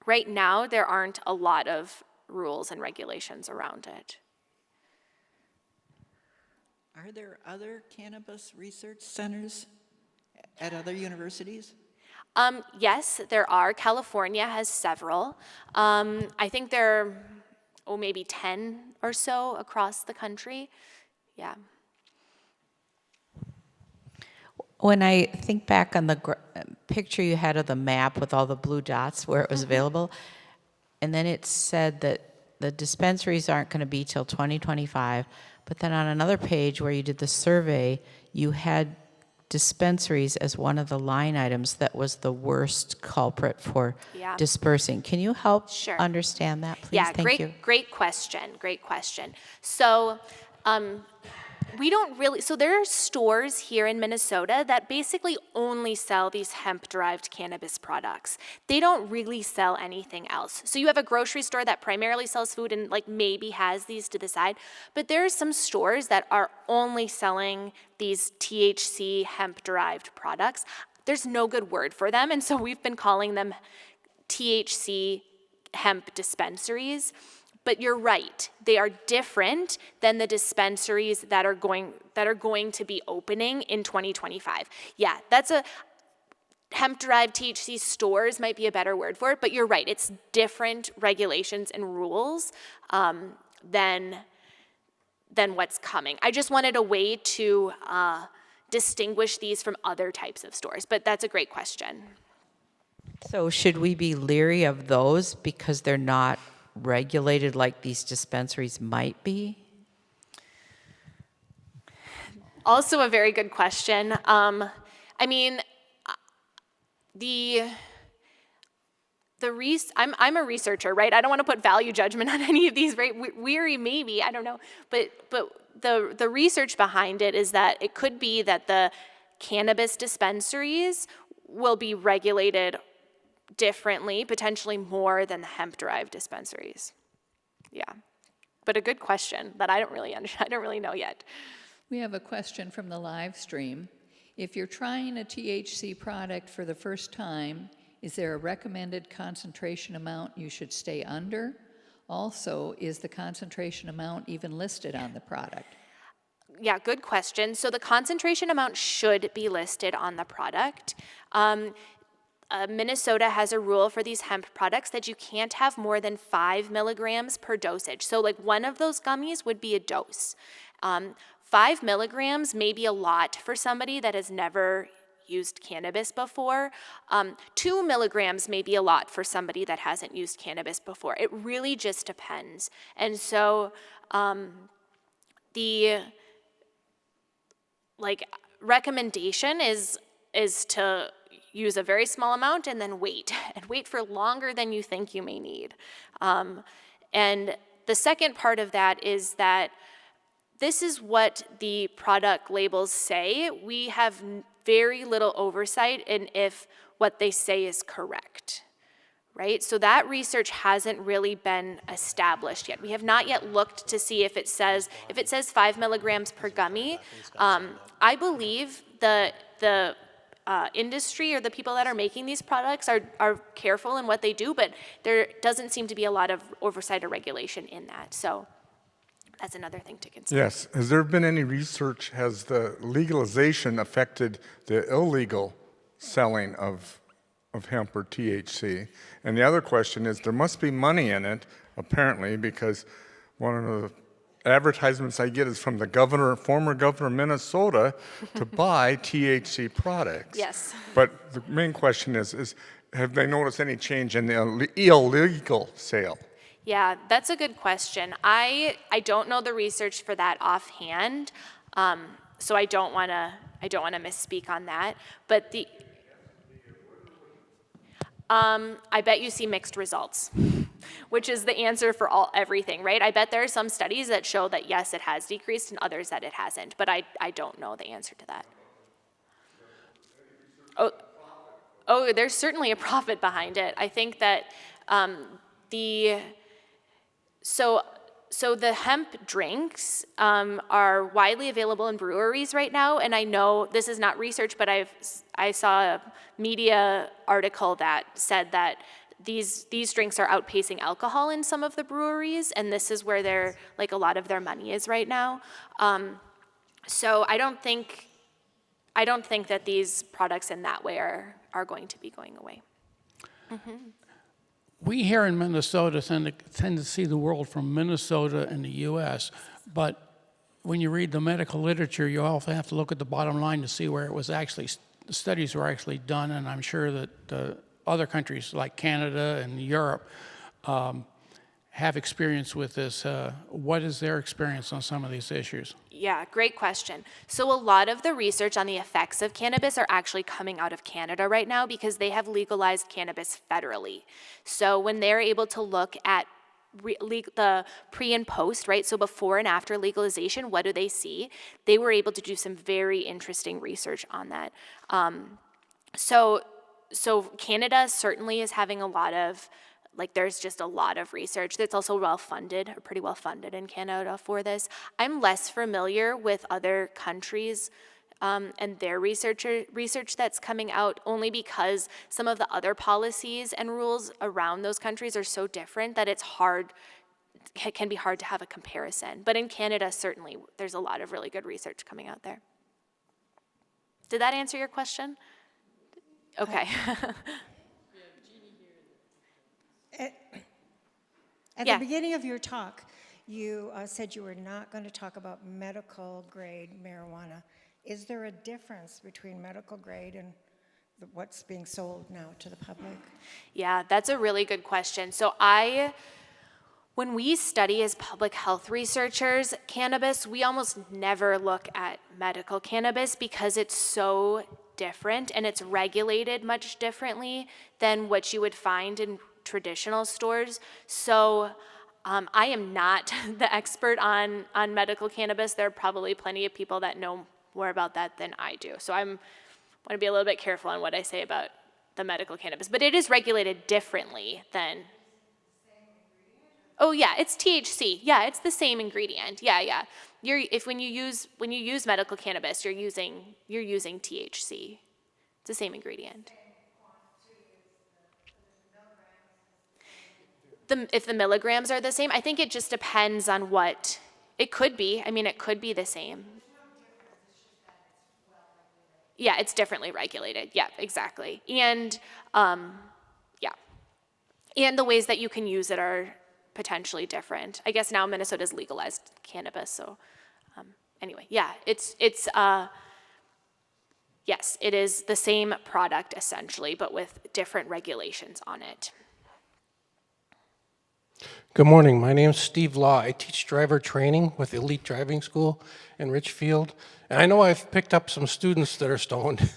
right now there aren't a lot of rules and regulations around it. Are there other cannabis research centers at other universities? Yes, there are. California has several. I think there are, maybe 10 or so across the country. Yeah. When I think back on the picture you had of the map with all the blue dots where it was available, and then it said that the dispensaries aren't going to be till 2025, but then on another page where you did the survey, you had dispensaries as one of the line items that was the worst culprit for dispersing. Can you help understand that, please? Yeah, Thank you. Great question. So we don't really, so there are stores here in Minnesota that basically only sell these hemp-derived cannabis products. They don't really sell anything else. So you have a grocery store that primarily sells food and like maybe has these to the side, but there are some stores that are only selling these THC hemp-derived products. There's no good word for them, and so we've been calling them THC hemp dispensaries. But you're right, they are different than the dispensaries that are going to be opening in 2025. Yeah, that's a hemp-derived THC stores might be a better word for it, but you're right, it's different regulations and rules than what's coming. I just wanted a way to distinguish these from other types of stores, but that's a great question. So should we be leery of those because they're not regulated like these dispensaries might be? Also a very good question. I mean, I'm a researcher, right? I don't want to put value judgment on any of these, right? Weary, maybe, I don't know. But the research behind it is that it could be that the cannabis dispensaries will be regulated differently, potentially more than the hemp-derived dispensaries. Yeah, but a good question that I don't really know yet. We have a question from the live stream. If you're trying a THC product for the first time, is there a recommended concentration amount you should stay under? Also, is the concentration amount even listed on the product? Yeah, good question. So the concentration amount should be listed on the product. Minnesota has a rule for these hemp products that you can't have more than 5 milligrams per dosage. So like one of those gummies would be a dose. 5 milligrams may be a lot for somebody that has never used cannabis before. 2 milligrams may be a lot for somebody that hasn't used cannabis before. It really just depends. And so the recommendation is to use a very small amount and then wait for longer than you think you may need. And the second part of that is that this is what the product labels say. We have very little oversight in if what they say is correct, right? So that research hasn't really been established yet. We have not yet looked to see if it says 5 milligrams per gummy. I believe the industry or the people that are making these products are careful in what they do, but there doesn't seem to be a lot of oversight or regulation in that. So that's another thing to consider. Yes. Has there been any research? Has the legalization affected the illegal selling of hemp or THC? And the other question is, there must be money in it, apparently, because one of the advertisements I get is from the former governor of Minnesota to buy THC products. Yes. But the main question is have they noticed any change in the illegal sale? Yeah, that's a good question. I don't know the research for that offhand, so I don't want to misspeak on that. But I bet you see mixed results, which is the answer for everything, right? I bet there are some studies that show that yes, it has decreased, and others that it hasn't. But I don't know the answer to that. Oh, there's certainly a profit behind it. I think that So the hemp drinks are widely available in breweries right now, and I know this is not research, but I saw a media article that said that these drinks are outpacing alcohol in some of the breweries, and this is where a lot of their money is right now. So I don't think that these products in that way are going to be going away. Mm-hmm. We here in Minnesota tend to see the world from Minnesota and the U.S., but when you read the medical literature, you also have to look at the bottom line to see where the studies were actually done, and I'm sure that other countries like Canada and Europe have experience with this. What is their experience on some of these issues? Yeah, great question. So a lot of the research on the effects of cannabis are actually coming out of Canada right now because they have legalized cannabis federally. So when they're able to look at the pre and post, right? So before and after legalization, what do they see? They were able to do some very interesting research on that. So Canada certainly is having a lot of there's just a lot of research that's also well-funded, or pretty well-funded in Canada for this. I'm less familiar with other countries and their research that's coming out, only because some of the other policies and rules around those countries are so different that it can be hard to have a comparison. But in Canada, certainly, there's a lot of really good research coming out there. Did that answer your question? Okay. At the beginning of your talk, you said you were not going to talk about medical grade marijuana. Is there a difference between medical grade and what's being sold now to the public? Yeah, that's a really good question. So when we study as public health researchers cannabis, we almost never look at medical cannabis because it's so different, and it's regulated much differently than what you would find in traditional stores. So I am not the expert on medical cannabis. There are probably plenty of people that know more about that than I do. So I want to be a little bit careful on what I say about the medical cannabis. But it is regulated differently than... Oh yeah, it's THC. Yeah, it's the same ingredient. Yeah. When you use medical cannabis, you're using THC. It's the same ingredient. If the milligrams are the same, I think it just depends on what it could be. I mean, it could be the same. Yeah, it's differently regulated. Yeah, exactly. And and the ways that you can use it are potentially different. I guess now Minnesota's legalized cannabis, so anyway, yeah, yes, it is the same product essentially, but with different regulations on it. Good morning. My name is Steve Law. I teach driver training with Elite Driving School in Richfield. And I know I've picked up some students that are stoned.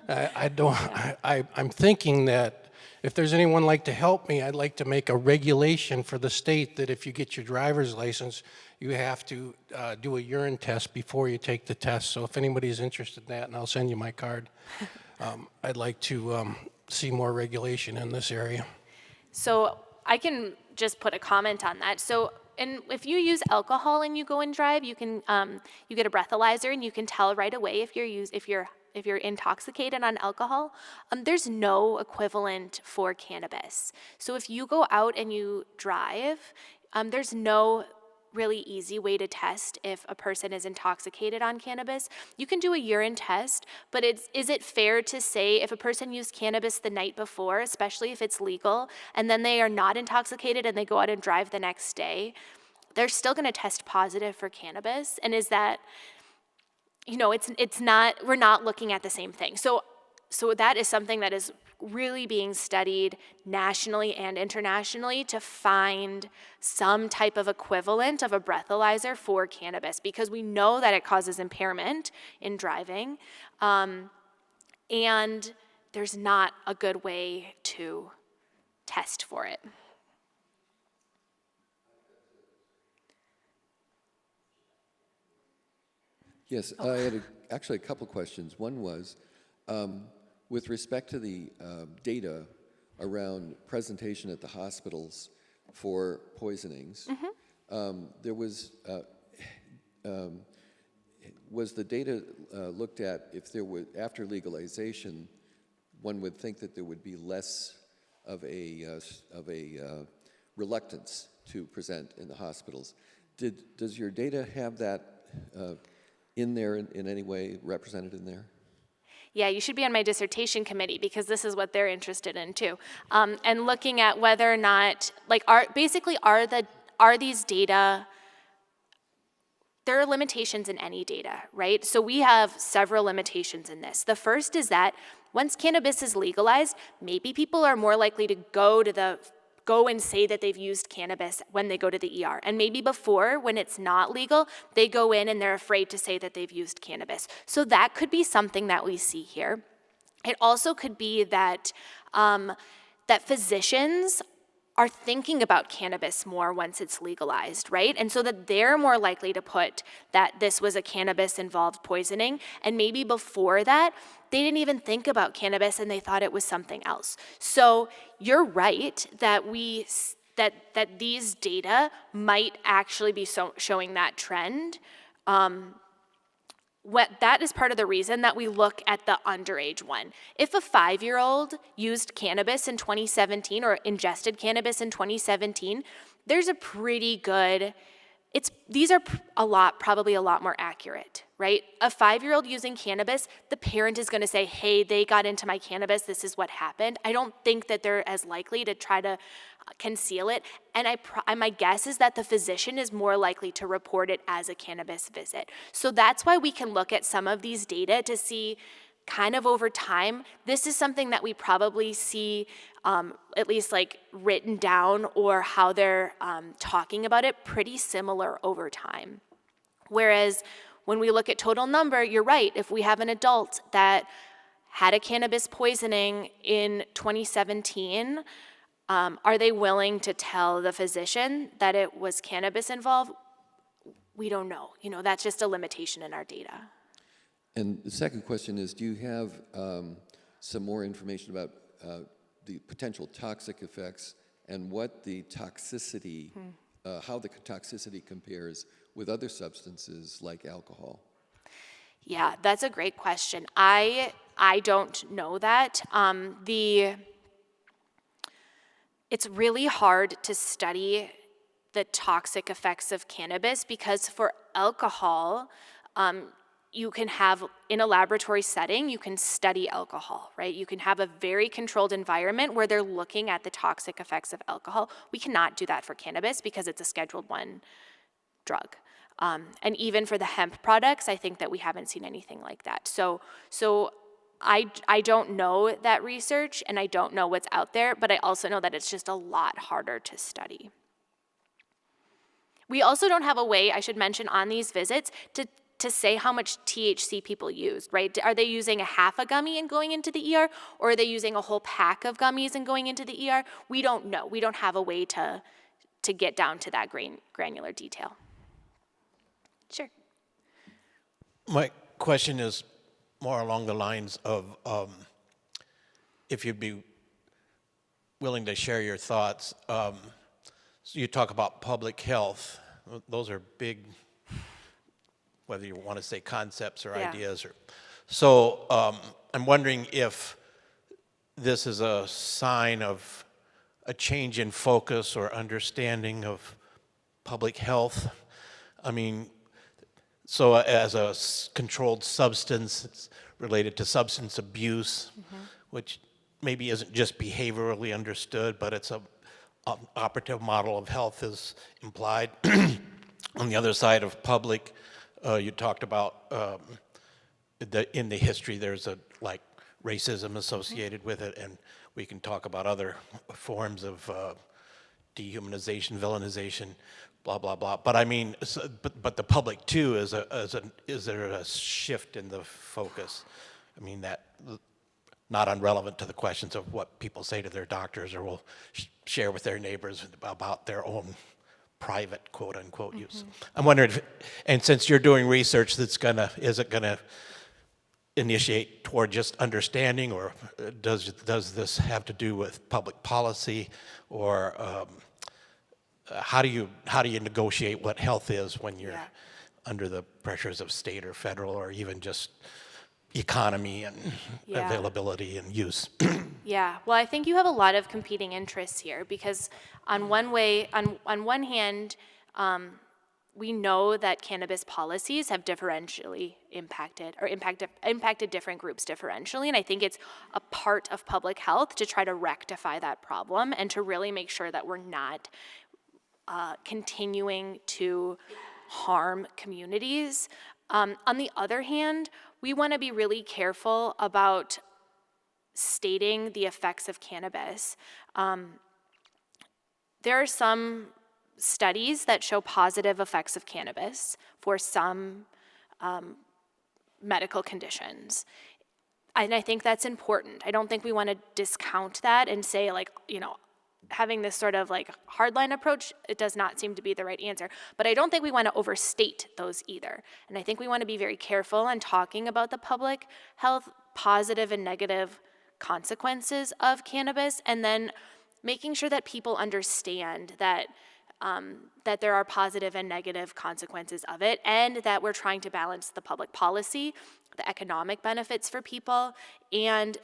I'm thinking that if there's anyone like to help me, I'd like to make a regulation for the state that if you get your driver's license, you have to do a urine test before you take the test. So if anybody's interested in that, and I'll send you my card, I'd like to see more regulation in this area. So I can just put a comment on that. So, and if you use alcohol and you go and drive, you can you get a breathalyzer and you can tell right away if you're intoxicated on alcohol. There's no equivalent for cannabis. So if you go out and you drive, there's no really easy way to test if a person is intoxicated on cannabis. You can do a urine test, but is it fair to say if a person used cannabis the night before, especially if it's legal, and then they are not intoxicated and they go out and drive the next day, they're still going to test positive for cannabis? And is that, it's not, we're not looking at the same thing. So that is something that is really being studied nationally and internationally to find some type of equivalent of a breathalyzer for cannabis, because we know that it causes impairment in driving, and there's not a good way to test for it. Yes, I had actually a couple questions. One was, with respect to the data around presentation at the hospitals for poisonings, there was the data looked at if there were, after legalization, one would think that there would be less of a reluctance to present in the hospitals. Does your data have that in there in any way represented in there? Yeah, you should be on my dissertation committee because this is what they're interested in too. And looking at whether or not, are these data, there are limitations in any data, right? So we have several limitations in this. The first is that once cannabis is legalized, maybe people are more likely to go and say that they've used cannabis when they go to the ER. And maybe before, when it's not legal, they go in and they're afraid to say that they've used cannabis. So that could be something that we see here. It also could be that that physicians are thinking about cannabis more once it's legalized, right? And so that they're more likely to put that this was a cannabis-involved poisoning, and maybe before that, they didn't even think about cannabis and they thought it was something else. So you're right that that these data might actually be showing that trend. That is part of the reason that we look at the underage one. If a 5-year-old used cannabis in 2017 or ingested cannabis in 2017, there's a pretty good, these are probably a lot more accurate, right? A 5-year-old using cannabis, the parent is gonna say, hey, they got into my cannabis, this is what happened. I don't think that they're as likely to try to conceal it. And my guess is that the physician is more likely to report it as a cannabis visit. So that's why we can look at some of these data to see kind of over time. This is something that we probably see at least written down or how they're talking about it pretty similar over time. Whereas when we look at total number, you're right. If we have an adult that had a cannabis poisoning in 2017, are they willing to tell the physician that it was cannabis involved? We don't know. You know, that's just a limitation in our data. And the second question is, do you have some more information about the potential toxic effects and what the toxicity, how the toxicity compares with other substances like alcohol? Yeah, that's a great question. I don't know that. It's really hard to study the toxic effects of cannabis because for alcohol, you can have, in a laboratory setting, you can study alcohol, right? You can have a very controlled environment where they're looking at the toxic effects of alcohol. We cannot do that for cannabis because it's a Scheduled I drug. And even for the hemp products, I think that we haven't seen anything like that. So I don't know that research, and I don't know what's out there, but I also know that it's just a lot harder to study. We also don't have a way, I should mention, on these visits to say how much THC people used, right? Are they using a half a gummy and going into the ER, or are they using a whole pack of gummies and going into the ER? We don't know. We don't have a way to get down to that granular detail. Sure. My question is more along the lines of if you'd be willing to share your thoughts. So you talk about public health. Those are big, whether you want to say concepts or ideas. So I'm wondering if this is a sign of a change in focus or understanding of public health. I mean, so as a controlled substance, it's related to substance abuse, which maybe isn't just behaviorally understood, but it's a operative model of health is implied. On the other side of public, you talked about in the history there's like racism associated with it, and we can talk about other forms of dehumanization, villainization, blah blah blah. But I mean, but the public too is there a shift in the focus? I mean, that not unrelevant to the questions of what people say to their doctors or will share with their neighbors about their own private quote unquote use. I'm wondering, and since you're doing research that's is it gonna initiate toward just understanding, or does this have to do with public policy, or how do you negotiate what health is when you're under the pressures of state or federal or even just economy and availability and use? Yeah, well, I think you have a lot of competing interests here because on one hand, we know that cannabis policies have differentially impacted different groups differentially, and I think it's a part of public health to try to rectify that problem and to really make sure that we're not continuing to harm communities. On the other hand, we want to be really careful about stating the effects of cannabis. There are some studies that show positive effects of cannabis for some medical conditions. And I think that's important. I don't think we want to discount that and say, like, you know, having this sort of like hardline approach, it does not seem to be the right answer. But I don't think we want to overstate those either. And I think we want to be very careful on talking about the public health positive and negative consequences of cannabis, and then making sure that people understand that that there are positive and negative consequences of it, and that we're trying to balance the public policy, the economic benefits for people, and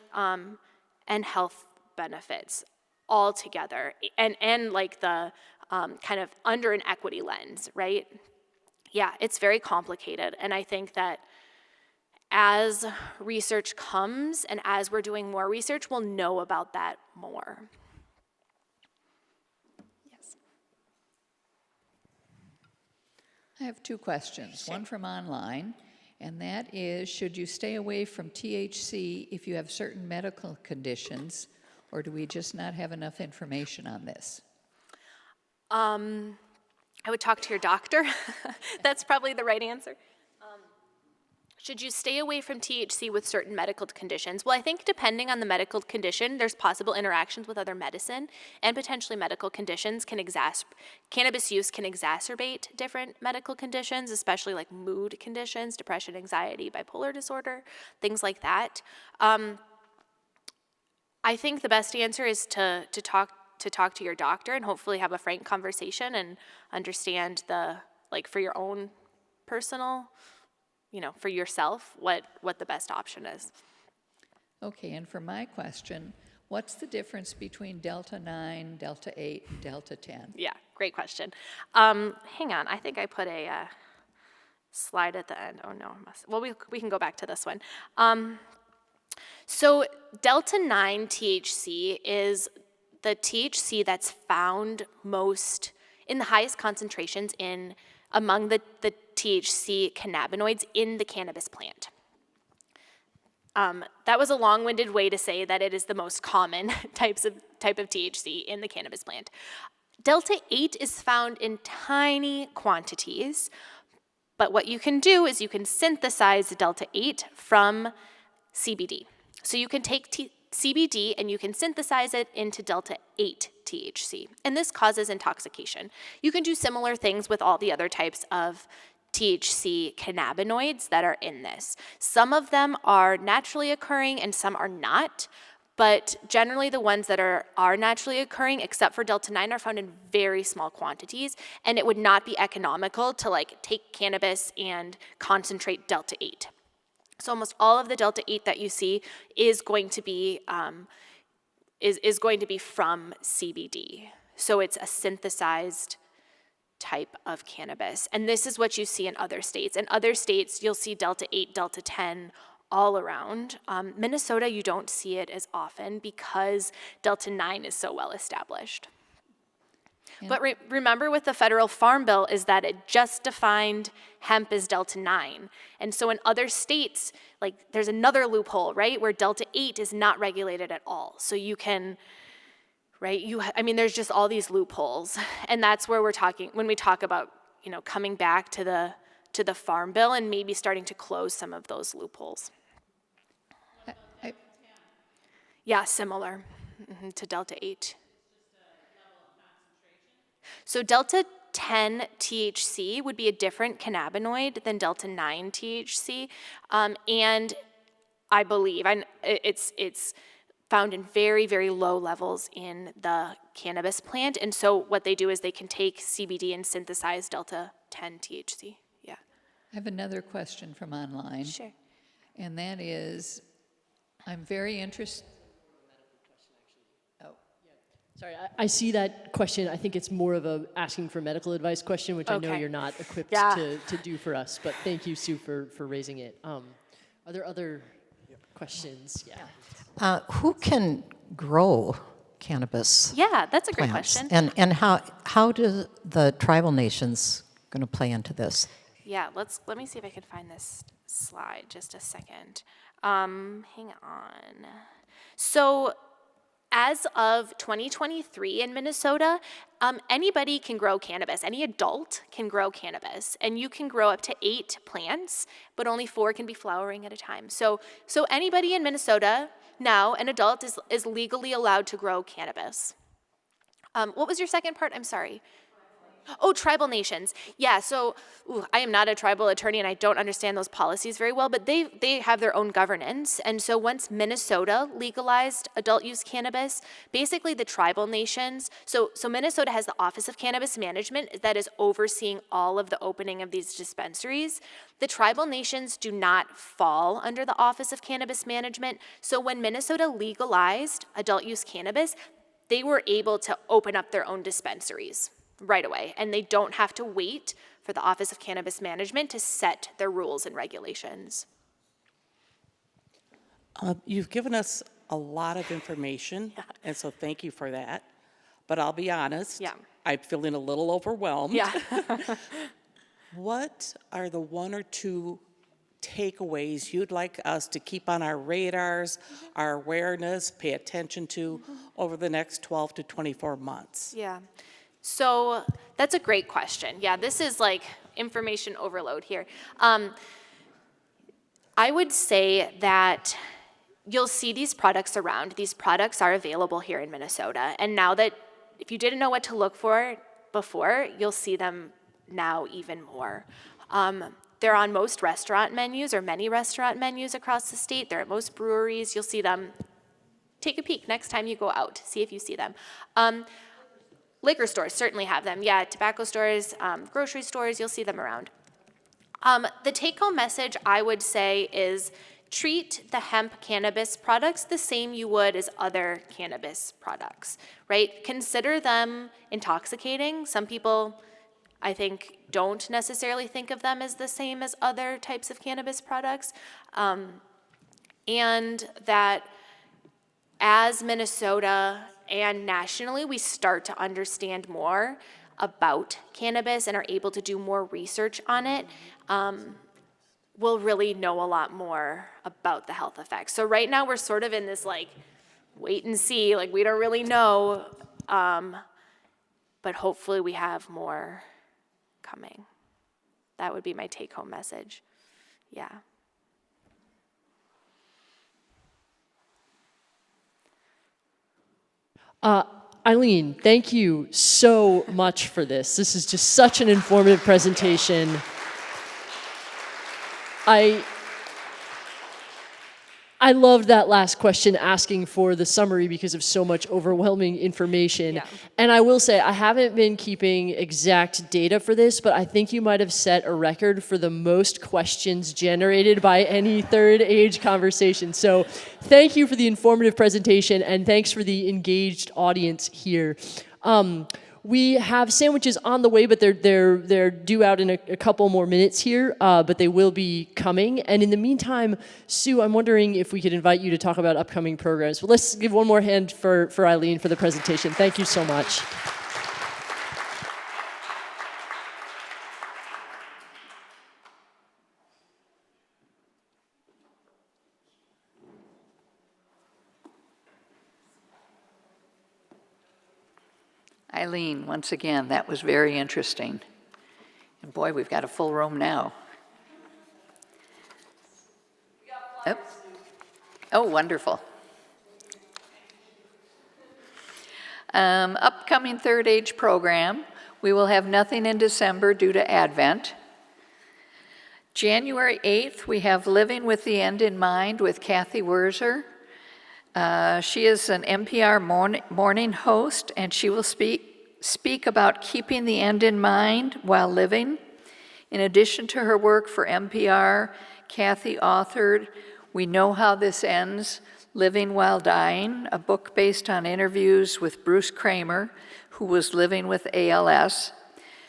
health benefits all together, and like the kind of under an equity lens, right? Yeah, it's very complicated, and I think that as research comes and as we're doing more research, we'll know about that more. Yes. I have two questions, one from online, and that is, should you stay away from THC if you have certain medical conditions, or do we just not have enough information on this? I would talk to your doctor. That's probably the right answer. Should you stay away from THC with certain medical conditions? Well, I think depending on the medical condition, there's possible interactions with other medicine, and potentially medical conditions can cannabis use can exacerbate different medical conditions, especially like mood conditions, depression, anxiety, bipolar disorder, things like that. I think the best answer is to talk to your doctor and hopefully have a frank conversation and understand for your own personal, for yourself, what the best option is. Okay, and for my question, what's the difference between Delta 9, Delta 8, and Delta 10? Yeah, great question. Hang on, I think I put a slide at the end. Oh no, we can go back to this one. So Delta 9 THC is the THC that's found most in the highest concentrations among the THC cannabinoids in the cannabis plant. That was a long-winded way to say that it is the most common type of THC in the cannabis plant. Delta 8 is found in tiny quantities, but what you can do is you can synthesize Delta 8 from CBD. So you can take CBD and you can synthesize it into Delta 8 THC, and this causes intoxication. You can do similar things with all the other types of THC cannabinoids that are in this. Some of them are naturally occurring and some are not, but generally the ones that are naturally occurring, except for Delta 9, are found in very small quantities, and it would not be economical to take cannabis and concentrate Delta 8. So almost all of the Delta 8 that you see is going to be from CBD. So it's a synthesized type of cannabis. And this is what you see in other states. In other states, you'll see Delta 8, Delta 10 all around. Minnesota, you don't see it as often because Delta 9 is so well established. Yeah. But remember with the federal farm bill is that it just defined hemp as Delta 9. And so in other states, there's another loophole, right, where Delta 8 is not regulated at all. So you can, right, there's just all these loopholes. And that's where when we talk about, coming back to the farm bill and maybe starting to close some of those loopholes. Yeah, similar to Delta 8. So Delta 10 THC would be a different cannabinoid than Delta 9 THC, and I believe it's found in very, very low levels in the cannabis plant, and so what they do is they can take CBD and synthesize Delta 10 THC. Yeah. I have another question from online. Sure. And that is, I'm very interested. Sorry, I see that question. I think it's more of a asking for medical advice question, which I know you're not equipped to do for us. But thank you, Sue, for raising it. Are there other questions? Yeah. Who can grow cannabis? Yeah, that's a great plants? question. And how do the tribal nations going to play into this? Yeah, let me see if I can find this slide. Just a second. Hang on. So, as of 2023 in Minnesota, anybody can grow cannabis. Any adult can grow cannabis, and you can grow up to 8 plants, but only 4 can be flowering at a time. So anybody in Minnesota now, an adult, is legally allowed to grow cannabis. What was your second part? I'm sorry. Oh, tribal nations. Yeah, so I am not a tribal attorney and I don't understand those policies very well, but they have their own governance. And so once Minnesota legalized adult use cannabis, basically the tribal nations, so Minnesota has the Office of Cannabis Management that is overseeing all of the opening of these dispensaries. The tribal nations do not fall under the Office of Cannabis Management. So when Minnesota legalized adult use cannabis, they were able to open up their own dispensaries right away, and they don't have to wait for the Office of Cannabis Management to set their rules and regulations. You've given us a lot of information, and so thank you for that. But I'll be honest, I'm feeling a little overwhelmed. Yeah. What are the 1 or 2 takeaways you'd like us to keep on our radars, our awareness, pay attention to over the next 12 to 24 months? Yeah. So that's a great question. Yeah, this is like information overload here. I would say that you'll see these products around. These products are available here in Minnesota. And now that, if you didn't know what to look for before, you'll see them now even more. They're on most restaurant menus or many restaurant menus across the state. They're at most breweries. You'll see them. Take a peek next time you go out. See if you see them. Liquor stores certainly have them. Yeah, tobacco stores, grocery stores, you'll see them around. The take-home message I would say is treat the hemp cannabis products the same you would as other cannabis products, right? Consider them intoxicating. Some people, I think, don't necessarily think of them as the same as other types of cannabis products. And that as Minnesota and nationally, we start to understand more about cannabis and are able to do more research on it, we'll really know a lot more about the health effects. So right now we're sort of in this like wait and see, like we don't really know, but hopefully we have more coming. That would be my take-home message. Yeah. Eileen, thank you so much for this. This is just such an informative presentation. I loved that last question asking for the summary because of so much overwhelming information. Yeah. And I will say, I haven't been keeping exact data for this, but I think you might have set a record for the most questions generated by any third age conversation. So thank you for the informative presentation and thanks for the engaged audience here. We have sandwiches on the way, but they're due out in a couple more minutes here, but they will be coming. And in the meantime, Sue, I'm wondering if we could invite you to talk about upcoming programs. Well, let's give one more hand for Eileen for the presentation. Thank you so much. Eileen, once again, that was very interesting. And boy, we've got a full room now. Oh, wonderful. Upcoming third age program, we will have nothing in December due to Advent. January 8th, we have Living with the End in Mind with Kathy Werzer. She is an NPR morning host, and she will speak about keeping the end in mind while living. In addition to her work for NPR, Kathy authored We Know How This Ends, Living While Dying, a book based on interviews with Bruce Kramer, who was living with ALS.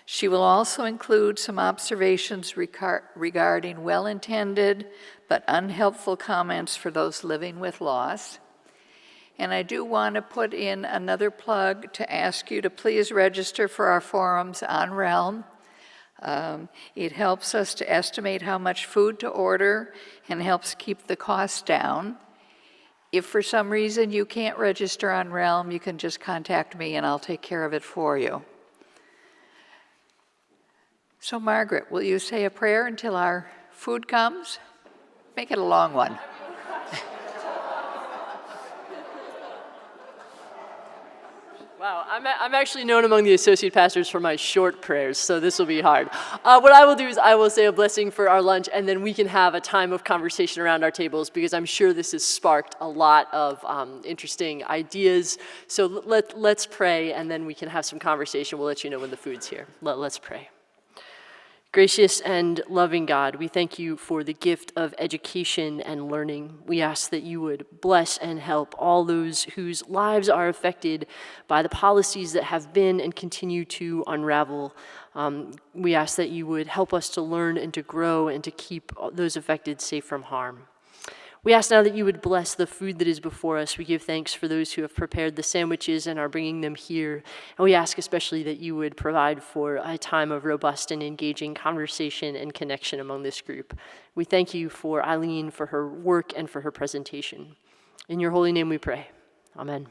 She will also include some observations regarding well-intended but unhelpful comments for those living with loss. And I do want to put in another plug to ask you to please register for our forums on Realm. It helps us to estimate how much food to order and helps keep the cost down. If for some reason you can't register on Realm, you can just contact me and I'll take care of it for you. So Margaret, will you say a prayer until our food comes? Make it a long one. Wow, I'm actually known among the associate pastors for my short prayers, so this will be hard. What I will do is I will say a blessing for our lunch, and then we can have a time of conversation around our tables, because I'm sure this has sparked a lot of interesting ideas. So let's pray, and then we can have some conversation. We'll let you know when the food's here. Let's pray. Gracious and loving God, we thank you for the gift of education and learning. We ask that you would bless and help all those whose lives are affected by the policies that have been and continue to unravel. We ask that you would help us to learn and to grow and to keep those affected safe from harm. We ask now that you would bless the food that is before us. We give thanks for those who have prepared the sandwiches and are bringing them here. And we ask especially that you would provide for a time of robust and engaging conversation and connection among this group. We thank you for Eileen, for her work, and for her presentation. In your holy name we pray. Amen.